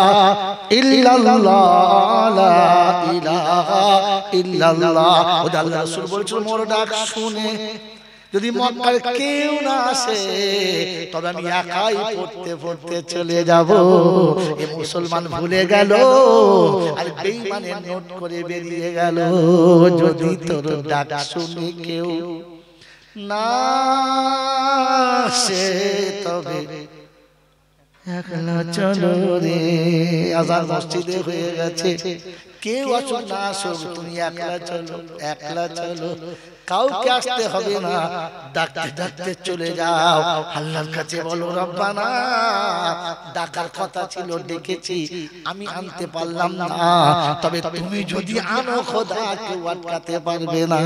ইল্লাল্লাহ, লা ইলাহা ইল্লাল্লাহ। ওই আল্লাহ রাসূল বলেছিল মোর ডাক শুনে যদি মক্কার কেউ না আসে, তবে আমি একাই পড়তে পড়তে চলে যাব। এই মুসলমান ভুলে গেল আর বেঈমানে নোট করে বেরিয়ে গেল। যদি তোর ডাক শুনে কেউ না আসে, তবে একলা চলো রে। আজান মসজিদে হয়ে গেছে, কেউ আসুক না আসুক, তুমি একলা চলো, একলা চলো, কাউকে আসতে হবে না, ডাকতে ডাকতে চলে যাও। আল্লাহর কাছে বলো রব্বানা ডাকার কথা ছিল, ডেকেছি, আমি আনতে পারলাম না, তবে তুমি যদি আনো খোদা কেউ আটকাতে পারবে না।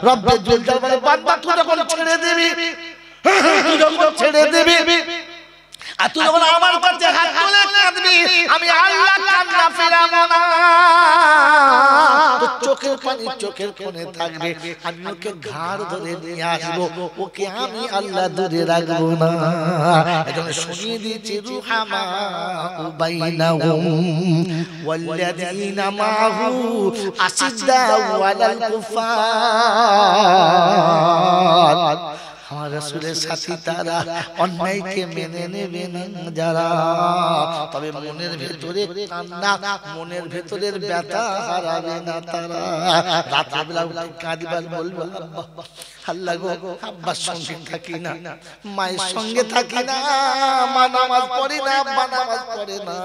রব্বে জুল জালাল বান্দা তুই যখন ছেড়ে দিবি, তুই যখন ছেড়ে দিবি, আর তুই যখন আমার কাছে হাত তুলে কাঁদবি, আমি আল্লাহ কান্না ফেরাবো না। তো চোখের পানি চোখের কোণে থাকবে, আমি ওকে ঘাড় ধরে নিয়ে আসবো, ওকে আমি আল্লাহ দূরে রাখবো না। এজন্য শুনিয়ে দিয়েছি রুহামা বাইনাহুম ওয়াল্লাযীনা মাহু আশিদ্দাউ আলাল কুফার। আমার রাসূলের সাথী তারা, অন্যায়কে মেনে নেবে না যারা, তবে মনের ভেতরে কান্না, মনের ভেতরের ব্যথা হারাবে না তারা। রাত্রিবেলা কাঁদিবার বলবো আল্লাহ গো আব্বার সঙ্গে থাকি না, মায়ের সঙ্গে থাকি না, মা নামাজ পড়ে না, আব্বা নামাজ পড়ে না,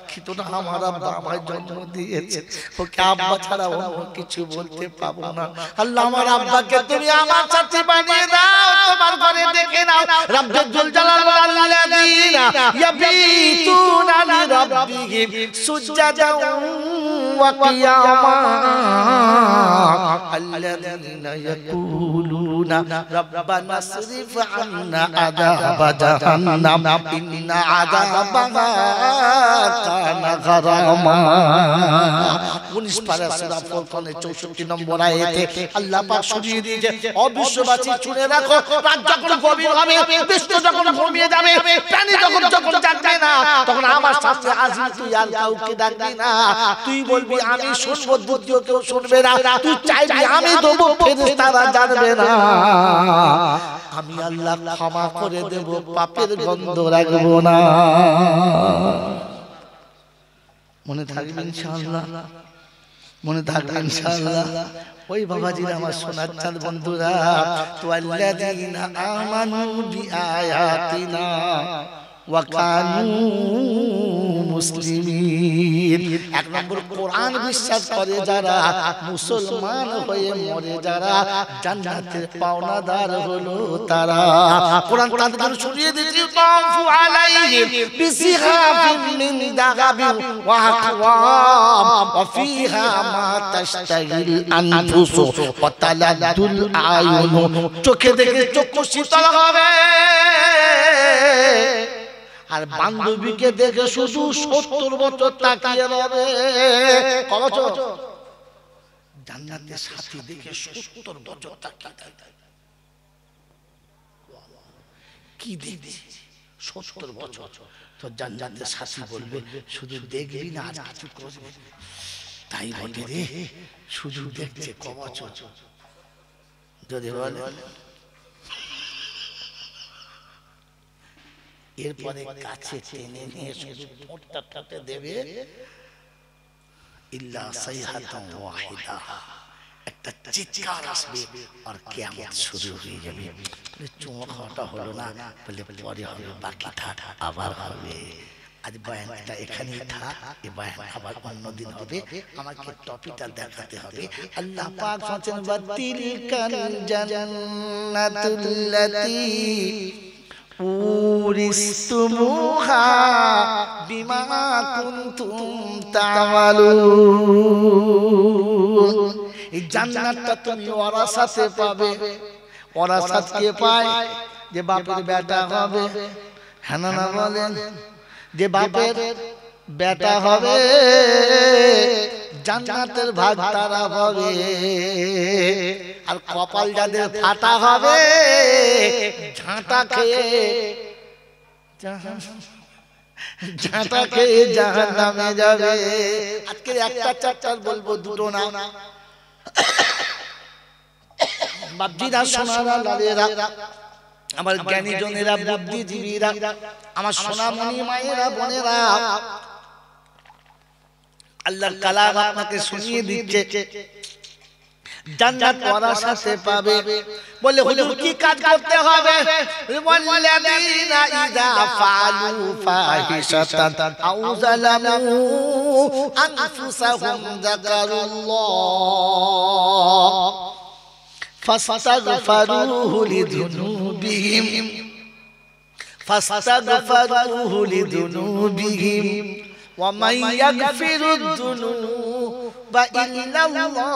কিন্তু না আমার আব্বা আমায় জন্ম দিয়েছে, ওকে আব্বা ছাড়া অন্য কিছু বলতে পাবো না। আল্লাহ আমার আব্বাকে তুমি আমার সাথী বানিয়ে দাও, তোমার ঘরে ডেকে নাও। রব্বুল জুল জালাল আল্লাযীনা ইয়াবিতুনা লিরাব্বিহিম সুজদান ওয়া কিয়ামা আল্লাযীনা ইয়াকুলুনা রাব্বানা সরিফ আন্না আযাবা জাহান্নাম ইন্না আযাবাহা কানা গারামা। 19 পারা সূরা ফুরকানের 64 নম্বর আয়াতে আল্লাহ পাক শুনিয়ে দিয়েছে, ও বিশ্ববাসী শুনে রাখো, রাত যখন গভীর হবে, বিশ্ব যখন ঘুমিয়ে যাবে, প্রাণী যখন জাগবে না, তখন আমার সামনে আসবি, তুই আর কাউকে ডাকবি না, তুই বলবি আমি শুনবো, দ্বিতীয় কেউ শুনবে না, তুই চাইবি আমি দেবো, ফেরেশতারা জানবে না, আমি আল্লাহ ক্ষমা করে দেব, পাপের গন্ধ রাখবো না। মনে থাকবে ইনশাআল্লাহ, মনে থাকবে ইনশাআল্লাহ। ওই বাবাজিরা আমার সোনার চাঁদ বন্ধুরা, তো আল্লাযীনা আমানু বিআয়াতিনা ওয়া কানু মুসলিমিন। এক নম্বর কোরআন বিশ্বাস করে যারা, মুসলমান হয়ে মরে যারা, জান্নাতের পাওনাদার হলো তারা। কোরআন তাদের শুনিয়ে দিয়েছে, তাফু আলাইহিম বিসিহাফিন মিন দাগাবিন ওয়া আকওয়াম ওয়া ফিহা মা তাশতাহিল আনফুসু ওয়া তালাদ্দুল আয়ুন। চোখে দেখে চক্ষু শীতল হবে, আর বান্ধবীকে দেখে শুধু 70 বছর তাকিয়ে রবে। কত বছর? জান্নাতের সাথী দেখে 70 বছর তাকিয়ে থাকে। কি দেখবি 70 বছর? তো জান্নাতের সাথী বলবে শুধু দেখবি না আর কিছু করবি? তাই বলে রে শুধু দেখছে ক বছর? যদি বলে এরপরে কাছে টেনে নিয়ে শুধু ঠোঁটটা ঠোঁটে দেবে, ইল্লা সাইহাতান ওয়াহিদা, একটা চিৎকার আসবে আর কিয়ামত শুরু হয়ে যাবে। চুমো খাওয়াটা হলো না, বলে পরে হবে, বাকিটা আবার হবে। আজ বয়ানটা এখানেই থাক, এই বয়ান আবার অন্যদিন হবে। আমাকে টপিকটা দেখাতে হবে। আল্লাহ পাক বলেন বাতিলকাল জান্নাতুল্লাতী উরিসতুমুহা বিমা কুনতুম তা'মালুন। এই জান্নাতটা তুমি ওয়ারাসাতে পাবে। ওয়ারাসাত কে পায়? যে বাপের বেটা হবে। হ্যাঁ না বলেন? যে বাপের বেটা হবে জান্নাতের ভাগ তারা হবে। আর কপাল যাদের ফাটা হবে ঝাঁটা খেয়ে জাহান্নামে যাবে। আজকে একটা চ্যাপ্টার বলবো, দুটো না। বাপজিরা, সোনারা, লালেরা, আমার জ্ঞানী জনেরা, বুদ্ধিজীবীরা, আমার সোনামণি মায়েরা, বোনেরা, আল্লাহর কালাম আপনাকে শুনিয়ে দিচ্ছে জান্নাত ওয়ারাসাতে পাবে। বলে হুজুর কি কাজ করতে হবে? ওয়াল্লাযীনা ইযা ফাআলু ফাহিশাতান আও যালামু আনফুসাহুম যাকারুল্লাহ ফাস্তাগফিরু লিযুনুবিহিম ওয়া মান ইয়াগফিরুদ যুনুবা ইল্লাল্লাহ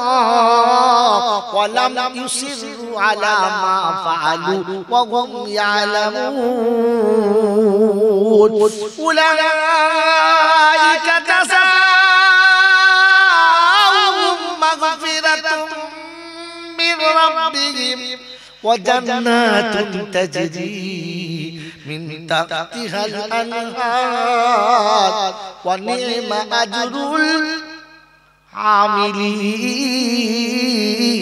ওয়া লাম ইউসিরু আলা মা ফাআলু ওয়া হুম ইয়ালামুন উলাইকা জাযাউহুম মাগফিরাতুম মির রাব্বিহিম ওয়া জান্নাতুন তাজরি মিন তাহতিহাল আনহার ওয়া নি'মা আজরুল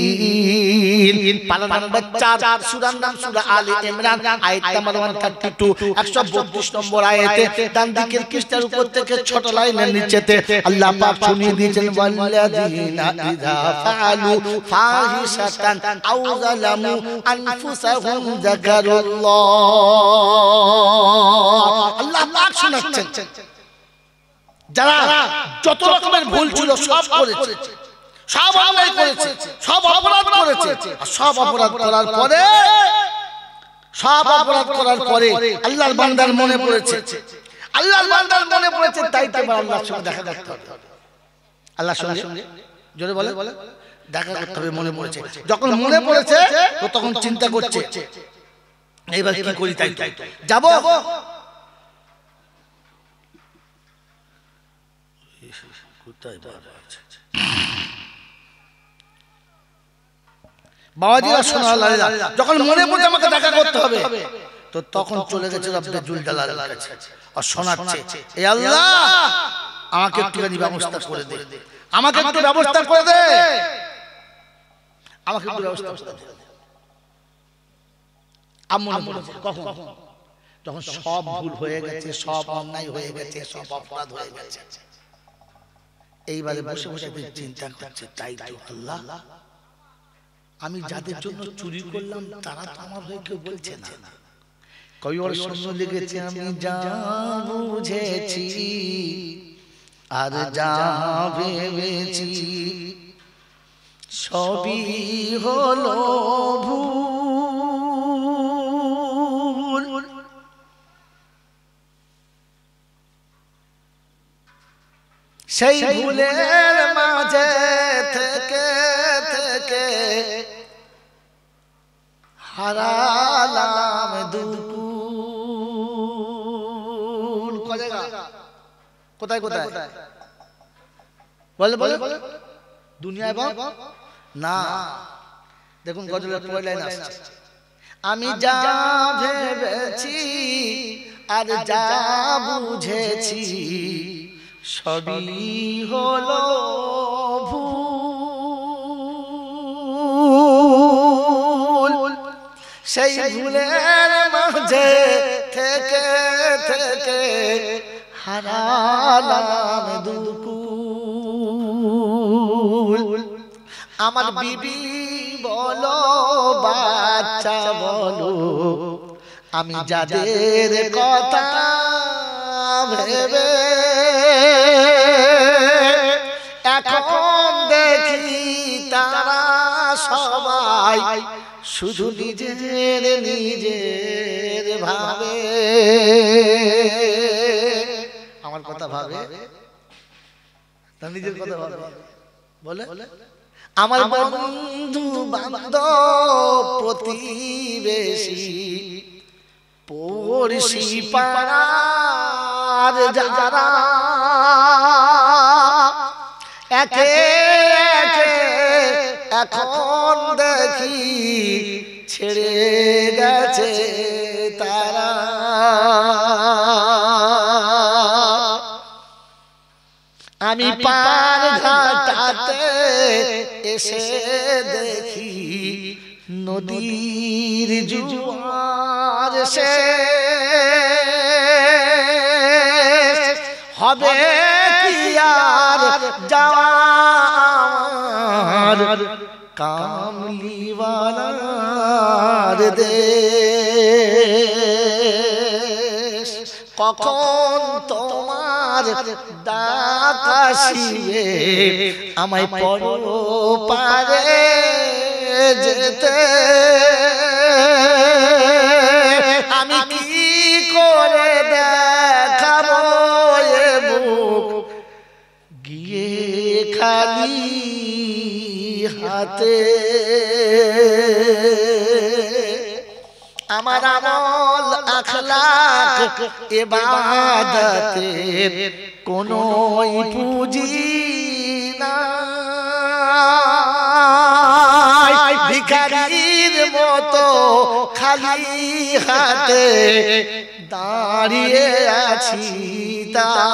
আমিলিন। পারা নাম্বার 4, সূরার নাম সূরা আলে ইমরান, আয়াত নাম্বার 132, 132 নম্বর আয়াতে ডান দিকের পৃষ্ঠার উপর থেকে ছোট লাইনের নিচেতে আল্লাহ পাক শুনিয়ে দিয়েছেন ওয়াল্লাযীনা ইযা ফাআলু ফাহিশাতান আও যালামু আনফুসাহুম যাকারুল্লাহ। আল্লাহ পাক শোনাচ্ছেন যারা যত রকমের ভুল ছিল সব করেছে, সব অন্যায় করেছে, সব অপরাধ করেছে, সব অপরাধ করার পরে আল্লাহর বান্দার মনে পড়েছে, আল্লাহর বান্দার মনে পড়েছে, তাই তো আল্লাহর সঙ্গে দেখা করতে হবে। আল্লাহর সঙ্গে জোরে বলে দেখা করতে হবে। মনে পড়েছে, যখন মনে পড়েছে তো তখন চিন্তা করছে এইবার কি করি, তাই যাব। বাবাজিরা, সোনালালেরা, যখন মনে পড়ে আমাকে দেখা করতে হবে তো তখন চলে গেছে রব্বে জুল জালালের কাছে আর শোনাচ্ছে, এ আল্লাহ আমাকে একটুখানি ব্যবস্থা করে দে, আমাকে একটু ব্যবস্থা করে দে, আমাকে একটু ব্যবস্থা করে দে। কখন? যখন সব ভুল হয়ে গেছে, সব অন্যায় হয়ে গেছে, সব অপরাধ হয়ে গেছে। এইবারে বসে বসে চিন্তা করছে, তাই তো আল্লাহ আমি যাদের জন্য চুরি করলাম তারা তো আমার হয়ে কেউ বলছে না। কবির শূন্য লিখেছে, আমি যা বুঝেছি আর যা ভেবেছি সবই হলো ভুল। সেই ভুলের মাঝে থেকে থেকে হারালাম দুকুল। কোথায় কোথায় বলে বলে দুনিয়ায় না। দেখুন গজলের পরের লাইন আসছে, আমি যা ভেবেছি আর যা বুঝেছি সবই হলো ভুল। সেই ভুলের মাঝে থেকে থেকে হারালাম দুকুল। আমার বিবি বলো বাচ্চা বলো, আমি যাদের কথা ভেবে এখন দেখি তারা সবাই শুধু নিজের নিজের ভাবে। আমার কথা ভাবে না, নিজের কথা ভাবে বলে। আমার বন্ধু বান্ধব প্রতিবেশী পড়শি পাড়ার যারা একে একে এখন দেখি ছেড়ে গেছে তারা। আমি পার ঘাটাতে এসে দেখি নদীর জোয়ার সে হবে কি আর যাওয়ার কামলিওয়ালার দেশ। কখন তোমার ডাক আসিবে আমায় পরপারে যেতে, আমি কি করে দেখাবো এ মুখ গিয়ে খালি হাতে। আমার আমল আখলাক ইবাদতের কোনো পুঁজি নাই, ভিখারির মতো খালি হাতে দাঁড়িয়ে আছি তাই।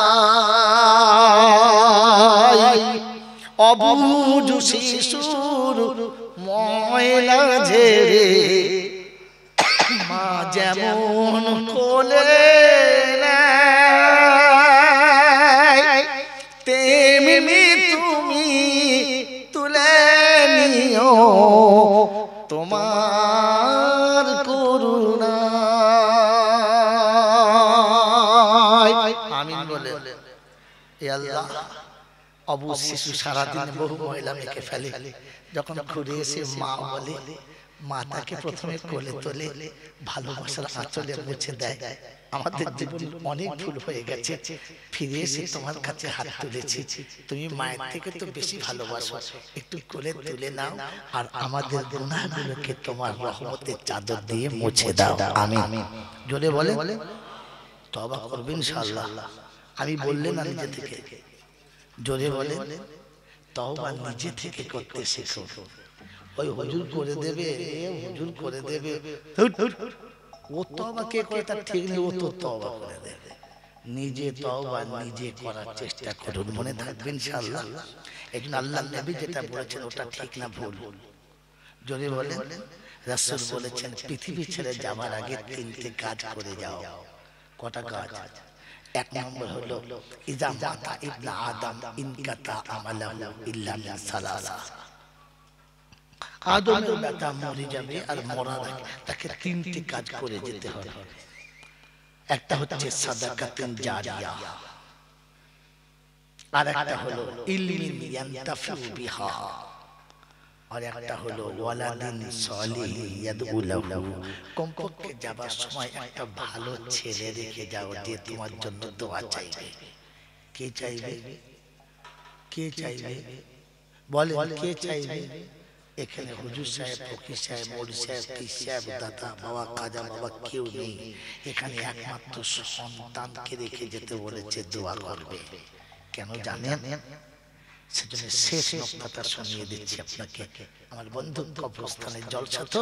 অবুঝ শিশুর ময়লা ঝেড়ে মা যেমন কোলে নেয় তেমনি তুমি তুলে নিও তোমার করুণায়। আমিন বলে। এ আল্লাহ, অবু শিশু সারাদিন বহু মহিলা মেখে ফেলে, যখন ঘুরে এসে মা বলে মা তাকে প্রথমে কোলে তোলে, ভালোবাসার আঁচলে মুছে দেয়। আমাদের জীবন অনেক ভুল হয়ে গেছে, ফিরে এসে তোমার কাছে হাত তুলেছি, তুমি মায়ের থেকে তো বেশি ভালোবাসো, একটু কোলে তুলে নাও আর আমাদের গুনাহগুলোকে তোমার রহমতের চাদর দিয়ে মুছে দাও। আমিন। জোরে বলে তওবা করবে ইনশাআল্লাহ। আমি বললে না নিজে থেকে, জোরে বলে তওবা নিজে থেকে করতে শেখো। ওই হুজুর করে দেবে, হুজুর করে দেবে, ও তওবা কে করে তার ঠিক নেই, ও তো তওবা করে দেবে। নিজে তওবা নিজে করার চেষ্টা করুন, মনে থাকবে ইনশাআল্লাহ। একজন আল্লাহর নবী যেটা বলেছেন ওটা ঠিক না ভুল? যদি বলেন রাসূল বলেছেন পৃথিবী ছেড়ে যাওয়ার আগে তিনটে কাজ করে যাও। কটা কাজ? এক নম্বর হলো ইজা মাতা ইবনে আদম ইনকাতা আমালাহু ইল্লা মিন সালাসা। আদমের বেটা মরে যাবে আর মরার আগে তাকে তিনটি কাজ করে যেতে হবে। একটা হচ্ছে সাদাকাতুন জারিয়া, আর একটা হলো ইলমিন ইয়ানতাফিউ বিহা, আর একটা হলো ওয়ালাদিন সালিহ ইয়াদউ লাহু। কমপক্ষে যাবার সময় একটা ভালো ছেলে রেখে যাও যে তোমার জন্য দোয়া চাইবে। কে চাইবে? কে চাইবে? বলেন কে চাইবে? এখানে হুজুর সাহেব, ফকির সাহেব, মৌলভী সাহেব, পীর সাহেব, দাদা, বাবা, খাজা বাবা কেউ নেই। এখানে একমাত্র সন্তানকে রেখে যেতে বলেছে, দোয়া করবে। কেন জানেন? সেজন্য শেষ নকতাটা শুনিয়ে দিচ্ছি আপনাকে। আমার বন্ধু, কবরস্থানের জলসা তো,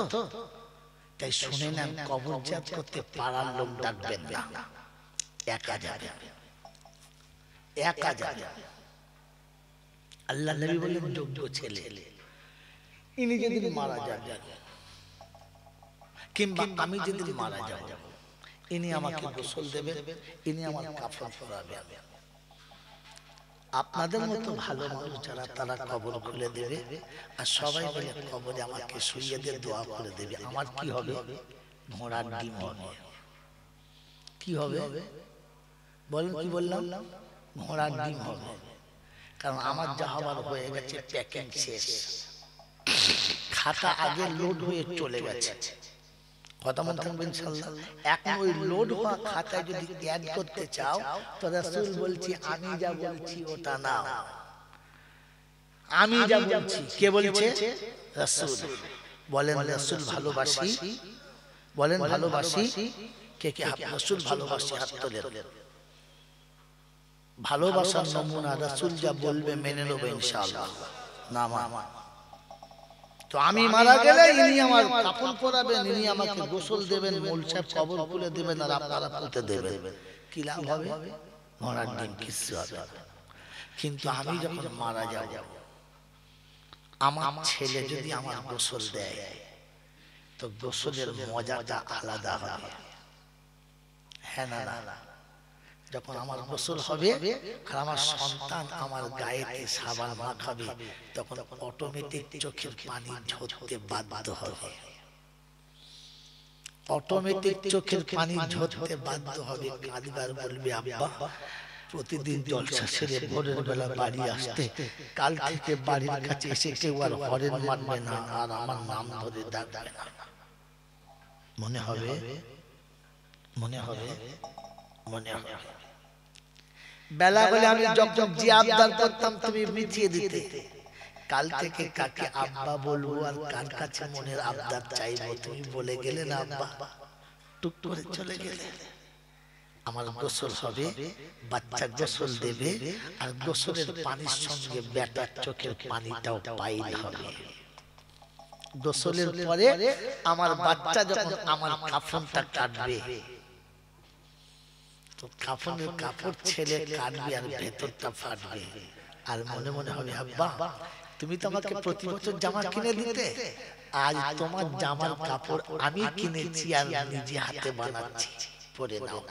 তাই শুনে নেন। কবর জাত করতে পাড়ার লোক ডাকবেন না, একা যাবেন, একা যাবেন। আল্লাহ নবী বলেন, যোগ্য ছেলে ইনি যেদিন মারা যাবেন, কিংবা আমি যেদিন মারা যাব, ইনি আমাকে গোসল দেবেন, ইনি আমার কাফন পরাবেন। আপনাদের মতো ভালো মানুষ যারা, তারা কবর খুলে দেবে, আর সবাই বলে কবরে আমাকে শুইয়ে দিয়ে দোয়া করে দেবে। আমার কি হবে? ঘোড়ার ডিম হবে। কি হবে বলেন? কি বললাম? ঘোড়ার ডিম হবে। কারণ আমার যা হবার হয়ে গেছে, প্যাকিং শেষ, খাতা আগে লোড হয়ে চলে গেছে। কথা মনে থাকবে ইনশাআল্লাহ। এখন ওই লোড হওয়া খাতায় যদি অ্যাড করতে চাও, তো রাসূল বলছি, আমি যা বলছি ওটা না, আমি যা বলছি। কে বলছে? রাসূল। বলেন রাসূল ভালোবাসি, বলেন ভালোবাসি। কে কে রাসূল ভালোবাসি? হাত তোলেন। ভালোবাসার নমুনা রাসূল যা বলবে মেনে নেব ইনশাআল্লাহ। না মা, তো আমি মারা গেলে ইনি আমার কাফন পরাবেন, ইনি আমাকে গোসল দেবেন, মৌলভী সাহেব কবর খুলে দেবেন, আর আপনারা পুঁতে দেবেন। কি লাভ হবে? ঘোড়ার ডিম, কিছু হবে না। কিন্তু আমি যখন মারা যাব, আমার ছেলে যদি আমার গোসল দেয়, তো গোসলের মজাটা আলাদা হবে। হ্যাঁ না? না, যখন আমার গোসল হবে আর আমার সন্তান আমার গায়েতে সাবান মাখাবে, তখন অটোমেটিক চোখের পানি ঝরতে বাধ্য হবে। অটোমেটিক চোখের পানি ঝরতে বাধ্য হবে। কাঁদবার বলবে, আব্বা প্রতিদিন জলসা সেরে ভোরের বেলা বাড়ি আসতে, কাল থেকে বাড়ির কাছে এসে কেউ আর হরেন মারবে না, আর আমার নাম ধরে ডাকবে না। মনে হবে, মনে হবে, মনে হবে। বেলা হলে আমি যখন যে আবদার করতাম, তুমি মিটিয়ে দিতে। কাল থেকে কাকে আব্বা বলবো, আর কার কাছে মনের আবদার চাইবো, তুমি বলে গেলে না আব্বা, টুক করে চলে গেলে। আমার গোসল হবে, বাচ্চা গোসল দেবে, আর গোসলের পানির সঙ্গে বেটার চোখের পানিটাও পাইল হবে। গোসলের পরে আমার বাচ্চা যখন আমার কাফনটা কাটবে, কাফনের কাপড় ছেলে কাটবে আর ভেতরটা ফাটবে, আর মনে মনে হবে, আব্বা তুমি তো আমাকে প্রতি বছর জামা কিনে দিতে, আজ তোমার জামার কাপড় আমি কিনেছি আর নিজে হাতে বানাচ্ছি, পরে নাও।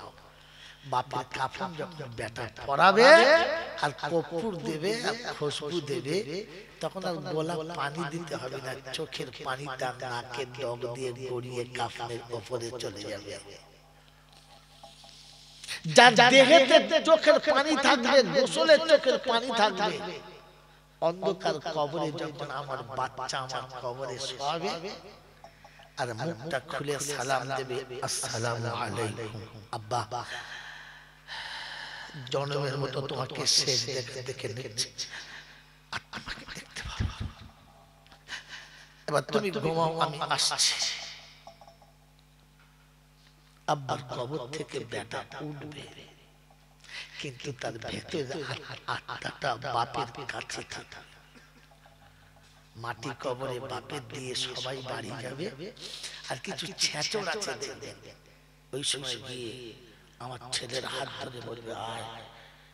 বাপের কাফন যখন বেটা পরাবে আর কর্পূর দেবে আর খুশবু দেবে, তখন আর গলা পানি দিতে হবে না, চোখের পানিটা নাকের ডগ দিয়ে গড়িয়ে কাফনের উপরে চলে যাবে। যার দেহেতে চোখের পানি থাকবে, গোসলের চোখের পানি থাকবে, অন্ধকার কবরে যখন আমার বাচ্চা আমার কবরে শোয়াবে, আর মুখটা খুলে সালাম দেবে, আসসালামু আলাইকুম আব্বা, জনমের মতো তোমাকে শেষ দেখে নিচ্ছি, আর আমাকে দেখতে পাবো, এবার তুমি ঘুমাও, আমি আসছি। আব্বার কবর থেকে বেটা উঠবে, কিন্তু তার ভেতরে আত্মাটা বাপের কাছে থাকে। মাটি কবরে বাপের দিয়ে সবাই বাড়ি যাবে, আর কিছু ছেচড় আছে দেখবেন, ওই সময় গিয়ে আমার ছেলের হাত ধরে বলবে, আয়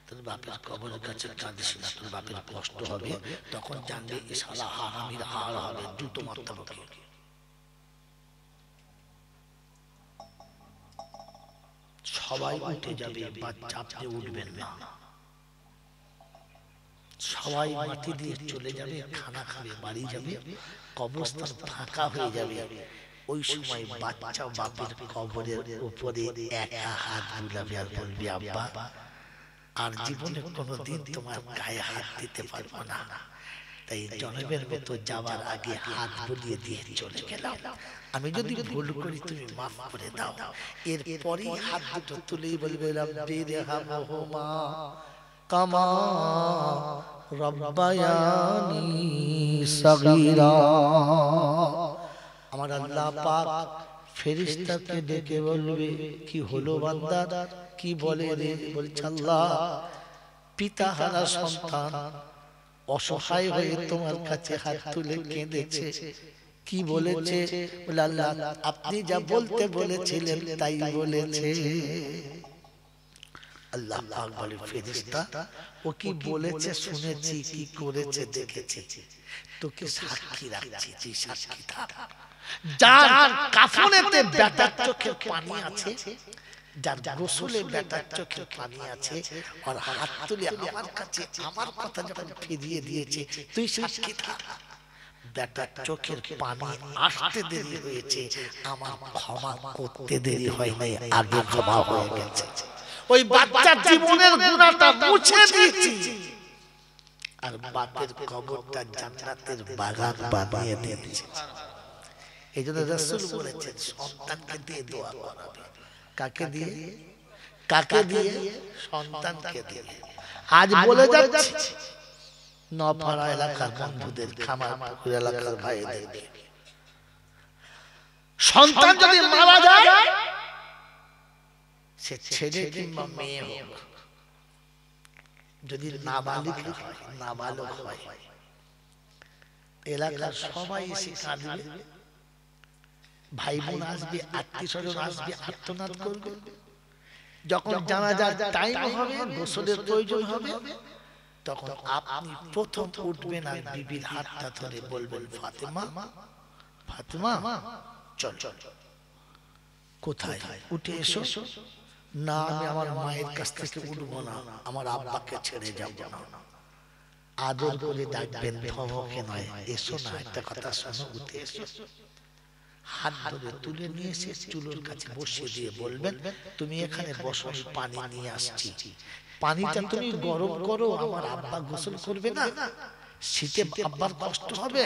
তোর বাপের কবরের কাছে কাঁদিস না, তোর বাপের কষ্ট হবে। তখন জানবে এ শালা হারামির হার হবে, জুতো মারতে হবে। সবাই উঠে যাবে, বাচ্চা আপনি উঠবেন না। সবাই মাটি দিয়ে চলে যাবে, খানা খাবে, বাড়ি যাবে, কবরস্থান ফাঁকা হয়ে যাবে। ওই সময় বাচ্চা বাপের কবরের উপরে একা হাত বুলাবে আর বলবে, আব্বা আর জীবনে কোনোদিন তোমার গায়ে হাত দিতে পারবো না, তাই জনমের মতো যাওয়ার আগে হাত বুলিয়ে দিয়ে চলে গেলাম। আমি যদি ভুল করি তুমি মাফ করে দাও। এরপরে হাত দুটো তুলেই বলবে, রব্বি রহমহুমা কামা রব্বায়ানি সগীরা। আমার আল্লাহ পাক ফেরেশতাকে ডেকে বলবে, কি হলো বান্দা, কি বলে রে? বলছে আল্লাহ, পিতাহারা সন্তান অসহায় হয়ে তোমার কাছে হাত তুলে কেঁদেছে। কি বলেছে? বলে আল্লাহ আপনি যা বলতে বলেছিলেন তাই বলেছে। আল্লাহ পাক বলে, ফেরেশতা ও কি বলেছে শুনেছি, কি করেছে দেখেছি, তোকে সাক্ষী রাখছি, তুই সাক্ষী থাক। যার কাফনেতে বেটার চোখে পানি আছে, যার গোসলে বেটার চোখে পানি আছে, আর হাত তুলে আমার কাছে আমার কথা যখন ফিরিয়ে দিয়েছে, তুই সাক্ষী থাক। বেটার চোখের পানি আসতে দেরি হয়েছে, আমার ক্ষমা করতে দেরি হয় নাই, আগে ক্ষমা হয়ে গেছে। ওই বাচ্চার জীবনের গুনাহটা মুছে দিয়েছি, আর বাপের কবরটা জান্নাতের বাগান বানিয়ে দিয়েছে। এই জন্য রাসূল বলেছেন, সন্তানকে দিয়ে দোয়া করাবে। কাকে দিয়ে? কাকে দিয়ে? সন্তানকে দিয়ে। আজ বলে যাচ্ছে নপাড়া এলাকার বন্ধুদের, খামার পুকুর এলাকার ভাইদের, সন্তান যদি মারা যায়, সে ছেলে কিংবা মেয়ে হোক, যদি নাবালিগ হয়, নাবালক হয়, এলাকার সবাই এসে কাঁদবে, ভাই বোন আসবে, আত্মীয় স্বজন আসবে, আর্তনাদ করবে। যখন জানাজার টাইম হবে, গোসলের প্রয়োজন হবে, তখন আপনি প্রথম উঠবেন আর বিবির হাতটা ধরে বলবেন, ফাতেমা, ফাতেমা চল চল। কোথায়? উঠে এসো। না, আমি আমার মায়ের কাছ থেকে উঠবো না, আমার আব্বাকে ছেড়ে যাব না। আদর করে ডাকবেন, ধমকে নয়, এসো না, একটা কথা শোনো, উঠে এসো। হাত ধরে তুলে নিয়ে এসে চুলোর কাছে বসিয়ে দিয়ে বলবেন, তুমি এখানে বসো, পানি নিয়ে আসছি, পানিটা তুমি গরম করো, আমার আব্বা গোসল করবে না, শীতে আব্বার কষ্ট হবে,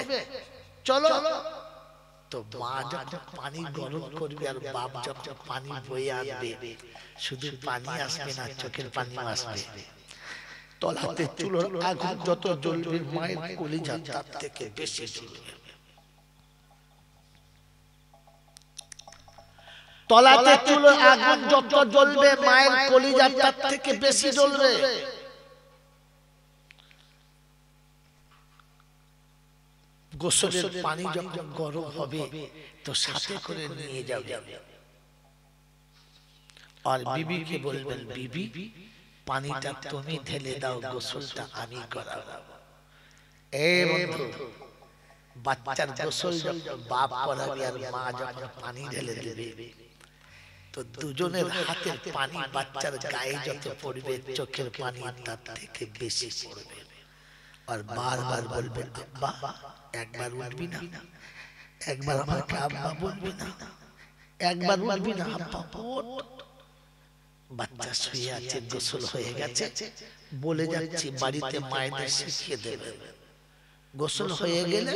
চলো। তো মা যখন পানি গরম করবে আর বাপ যখন পানি বয়ে আনবে, শুধু পানি আসবে না, চোখের পানি আসবে। তলাতে চুলোর আগুন যত জ্বলবে, মায়ের কলিজা তার থেকে বেশি জ্বলবে। তলাতে চুলোর আগুন যত জ্বলবে, মায়ের কলিজা তার থেকে বেশি জ্বলবে। গোসলের পানি যখন গরম হবে, তো সাথে করে নিয়ে যাবে, আর বিবিকে বলবেন, বিবি পানিটা তুমি ঢেলে দাও, গোসলটা আমি করাবো। এই বন্ধু, বাচ্চার গোসল যখন বাপ করাবে আর মা যখন পানি ঢেলে দেবে, তো দুজনের হাতের পানি বাচ্চার গায়ে যত পড়বে, চোখের পানি তার থেকে বেশি পড়বে। আর বারবার বলবেন, আব্বা একবার উঠবি না, একবার আমাকে আব্বা বলবি না, একবার উঠবি না, আব্বা ওঠ। বাচ্চা শুয়ে আছে, গোসল হয়ে গেছে, বলে যাচ্ছি বাড়িতে মায়েদের শিখিয়ে দেবেন। গোসল হয়ে গেলে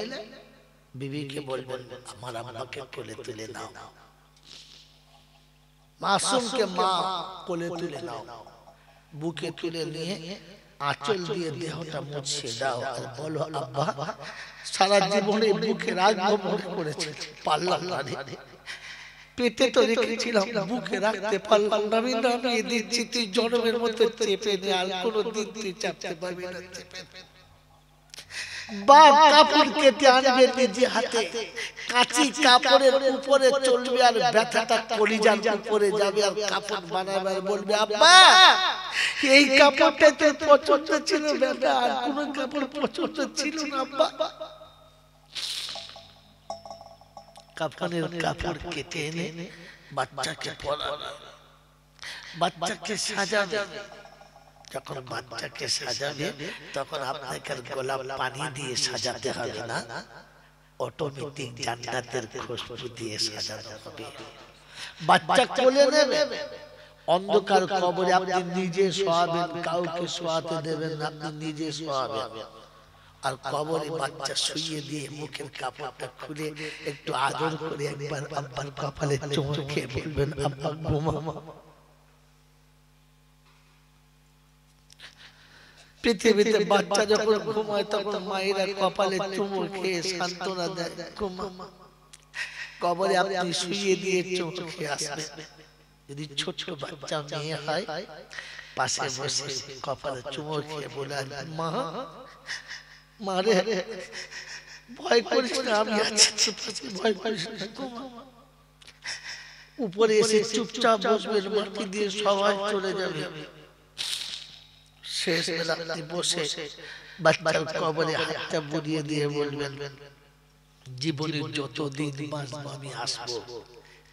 বিবিকে বলবেন, আমার আব্বাকে কোলে তুলে নাও, মাসুমকে মা কোলে তুলে নাও, বুকে তুলে নিয়ে আঁচল দিয়ে দেহটা মুছিয়ে দাও, আর বলো, আব্বা সারা জীবনে বুকে রাখবো মনে করেছে, পারলাম না রে, পেটে তো রেখেছিলাম, বুকে রাখতে পারলাম না, আমি নামিয়ে দিচ্ছি, তুই জনমের মতো চেপে নে, আর কোনোদিন তুই চাপতে পারবি না। বাপ কাপড় কেটে আনবে নিজে হাতে, কাঁচি কাপড়ের উপরে চলবে, আর ব্যথাটা কলিজার উপরে যাবে, আর কাপড় বানাবে, আর বলবে, আব্বা এই কাপড়টা তো পছন্দ ছিল বেটা, আর কোন কাপড় পছন্দ ছিল না আব্বা। কাপড়ের কাপড় কেটে এনে বাচ্চাকে পরাবে, বাচ্চাকে সাজাবে। যখন বাচ্চাকে সাজাবে, তখন আপনাকে গোলাপ পানি দিয়ে সাজাতে হবে না, অটোমেটিক জান্নাতের খুশবু দিয়ে সাজানো হবে। বাচ্চা কোলে নেবে, অন্ধকার কবরে আপনি নিজে শোয়াবেন, কাউকে শোয়াতে দেবেন না, আপনি নিজে শোয়াবেন। আর কবরে বাচ্চা শুইয়ে দিয়ে মুখের কাপড়টা খুলে একটু আদর করে একবার আব্বার কপালে চুমু খেয়ে বলবেন, আব্বা ঘুমা। পৃথিবীতে বাচ্চা যখন ঘুমায় তখন মায়েরা কপালে চুমু খেয়ে সান্ত্বনা দেয়, ঘুমা। কবরে আপনি শুইয়ে দিয়ে চুমু খেয়ে আসবেন। যদি ছোট বাচ্চা মেয়ে হয় পাশে বসে কপালে চুমু খেয়ে বলে, মা মারে ভয় করিস না, আমি আছি, ভয় করিস না। উপরে এসে চুপচাপ বসবেন, মাটি দিয়ে সবাই চলে যাবে। শেষ বেলাতে বসে বাচ্চার কবরে হাতটা বুলিয়ে দিয়ে বলবেন, জীবনের যতদিন বাঁচবো আমি আসবো,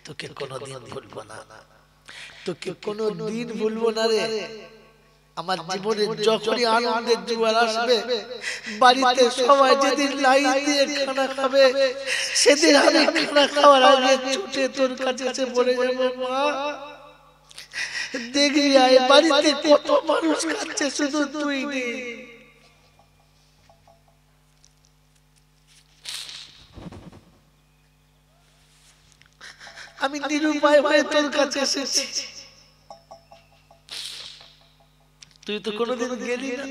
তোকে কোনোদিন ভুলবো না, তোকে কোনোদিন ভুলবো না রে। আমার জীবনে যখনই আনন্দের জোয়ার আসবে, বাড়িতে সবাই যেদিন লাইন দিয়ে খানা খাবে, সেদিন আমি খানা খাওয়ার আগে ছুটে তোর কাছে এসে বলে যাবো, মা দেখবি আয় বাড়িতে কত মানুষ খাচ্ছে, শুধু তুই নেই। আমি নিরুপায় হয়ে তোর কাছে এসেছি, তুই তো কোনোদিন গেলি না,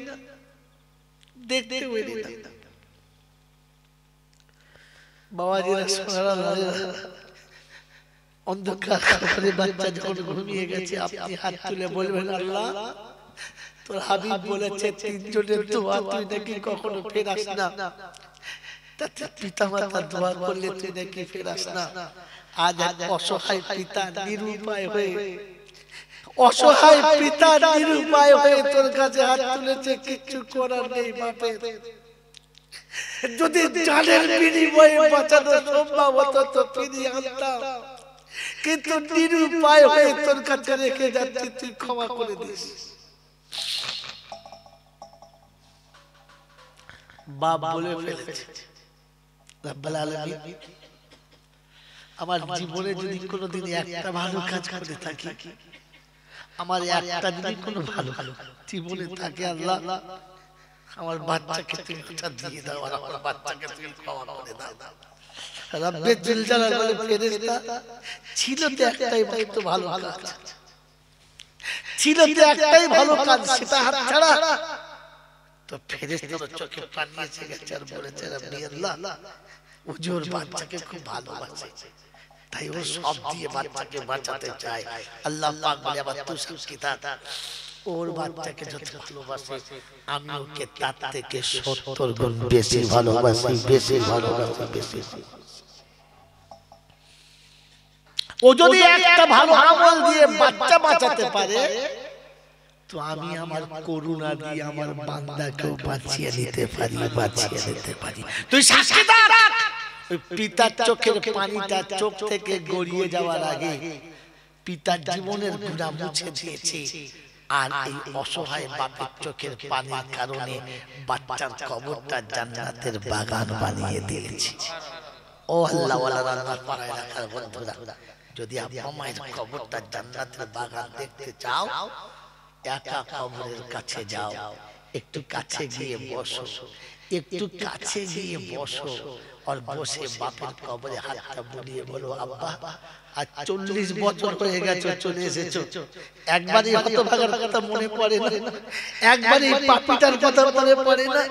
দেখতে পেলি না। বাবাজিরা সোনারা লালেরা, অন্ধকার ঘরে বাচ্চা যখন ঘুমিয়ে গেছে, আপনি হাত তুলে বলবেন, আল্লাহ তোর হাবিব বলেছে তিনজনের দোয়া তুই নাকি কখনো ফেরাস না, তাতে পিতা মাতা দোয়া করলে তুই নাকি ফেরাস না। আজ অসহায় পিতা নিরুপায় হয়ে, অসহায় পিতা নিরুপায় হয়ে তোর কাছে হাত তুলেছে, কিছু করার নেই বাপের। যদি জানের বিনিময়ে বাঁচানো সম্ভব হতো তো ফিরিয়ে আনতাম, কিন্তু নিরুপায় হয়ে তোর কাছে রেখে যাচ্ছি, তুই ক্ষমা করে দিস। বাপ বলে ফেলেছে, রব্বুল আলামিন আমার জীবনে যদি কোনোদিন একটা ভালো কাজ করে থাকি, আমার একটা যদি কোনো ভালো জীবনে থাকে, আল্লাহ আমার বাচ্চাকে তুমি ওটা দিয়ে দাও, আর আমার বাচ্চাকে তুমি ক্ষমা করে দাও। রব্বে জিল জালাল বলে, ফেরেশতা ছিল তো একটাই মাত্র ভালো কাজ, ছিল তো একটাই ভালো কাজ, সেটা হাত ছাড়া। তো ফেরেশতার চোখে পানি এসে গেছে আর বলেছে, রব্বি আল্লাহ ওজোর বাচ্চাকে খুব ভালোবাসে, তাই ও সব দিয়ে বাচ্চাকে বাঁচাতে চায়। আল্লাহ পাক বলে, আবার তুই কিতাব ওর বাচ্চাকে যত ভালোবাসে আমি ওকে তার থেকে 70 গুণ বেশি ভালোবাসি, বেশি ভালোবাসি, বেশি। ও যদি একটা ভালো আমল দিয়ে বাচ্চা বাঁচাতে পারে, তো আমি আমার করুণা দিয়ে আমার বান্দাকেও বাঁচিয়ে নিতে পারি, বাঁচিয়ে নিতে পারি। তুই সাক্ষী থাক। ওই পিতার চোখের পানিটা চোখ থেকে গড়িয়ে যাওয়ার আগে পিতার জীবনের গুনাহ মুছে দিয়েছে, আর এই অসহায় বাপের চোখের পানির কারণে বাচ্চার কবরটা জান্নাতের বাগান বানিয়ে দিয়েছে। ও আল্লাহ ওয়ালারা, আমার পাড়ায় রাখার বন্ধুরা, যদি আব্বা মায়ের কবরটা জান্নাতের বাগান দেখতে চাও, একা কবরের কাছে যাও, একটু কাছে গিয়ে বসো, একটু কাছে গিয়ে বসো, আর বসে বাপের কবরে হাতটা বুলিয়ে বলো, আব্বা আজ 40 বছর হয়ে গেছে চলে এসেছো, একবারই হতভাগার কথা মনে পড়ে না, একবারই পাপিটার কথা মনে পড়ে না,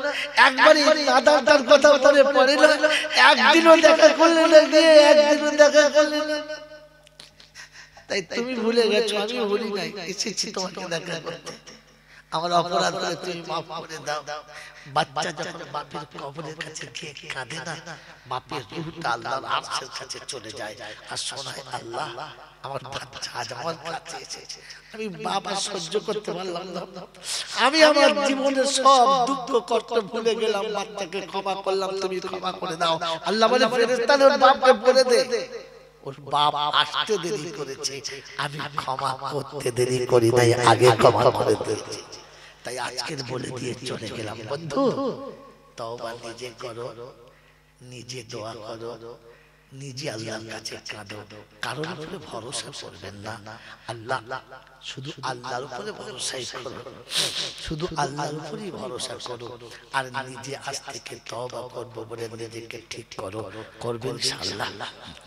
একবারই নাদানটার কথা মনে পড়ে না, একদিনও দেখা করলে না, গিয়ে একদিনও দেখা করলে না। তাই তুমি ভুলে গেছো, আমি ভুলি নাই, এসেছি তোমাকে দেখা করতে। আমার অপরাধ করে তুমি মাফ করে দাও। বাচ্চা যখন বাপের কবরের কাছে গিয়ে কাঁদে না, বাপের রূহটা আল্লাহর আরশের কাছে চলে যায় আর শোনায়, আল্লাহ আমার বাচ্চা আজ আমার কাছে এসেছে, আমি বাবা সহ্য করতে পারলাম না, আমি আমার জীবনের সব দুঃখ কষ্ট ভুলে গেলাম, বাচ্চাকে ক্ষমা করলাম, তুমি ক্ষমা করে দাও। আল্লাহ বলে, ফেরেশতাদের বাপকে বলে দে, ওর বাপ আসতে দেরি করেছে, আমি ক্ষমা করতে দেরি করি নাই, আগে ক্ষমা করে দিয়েছি। তাই আজকের বলে দিয়ে চলে গেলাম, বন্ধু তওবা নিজে করো, নিজে দোয়া করো, নিজে আল্লাহর কাছে কাঁদো, কারোর উপরে ভরসা করবেন না। আল্লাহ, শুধু আল্লাহর উপরে ভরসাই করো, শুধু আল্লাহর উপরেই ভরসা করো, আর নিজে আজ থেকে তওবা করব বলে নিজেকে ঠিক করো, করবেন ইনশাআল্লাহ,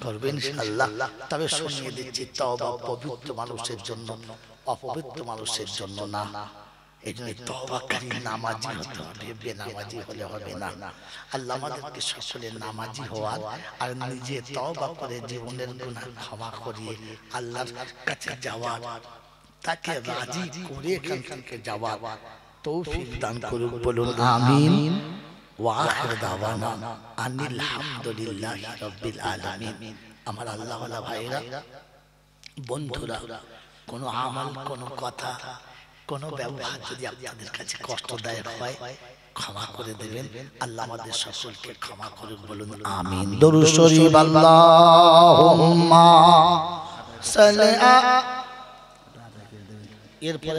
করবেন ইনশাআল্লাহ। তবে শুনিয়ে দিচ্ছি, তওবা পবিত্র মানুষের জন্য, অপবিত্র মানুষের জন্য না। এই জন্য তওবাকারী নামাজি হতে হবে, বেনামাজি হলে হবে না। আল্লাহ আমাদেরকে সকলে নামাজি হওয়ার আর নিজে তওবা করে জীবনের গুনাহ ক্ষমা করিয়ে আল্লাহর কাছে যাওয়ার, তাকে রাজি করে এখান থেকে যাওয়ার তৌফিক দান করুক, বলুন আমিন। ওয়া আখির দাওয়ানা আনিল হামদুলিল্লাহি রাব্বিল আলামিন। আমার আল্লাহ ওয়ালা ভাইরা, বন্ধুরা, কোনো আমল, কোনো কথা, কোনো ব্যবহার যদি আপনাদের কাছে কষ্টদায়ক হয় ক্ষমা করে দেবেন। আল্লাহ আমাদের সকলকে ক্ষমা করুন, বলুন আমিন। দরুদ শরীফ আল্লাহুম্মা সাল্লি এরপরে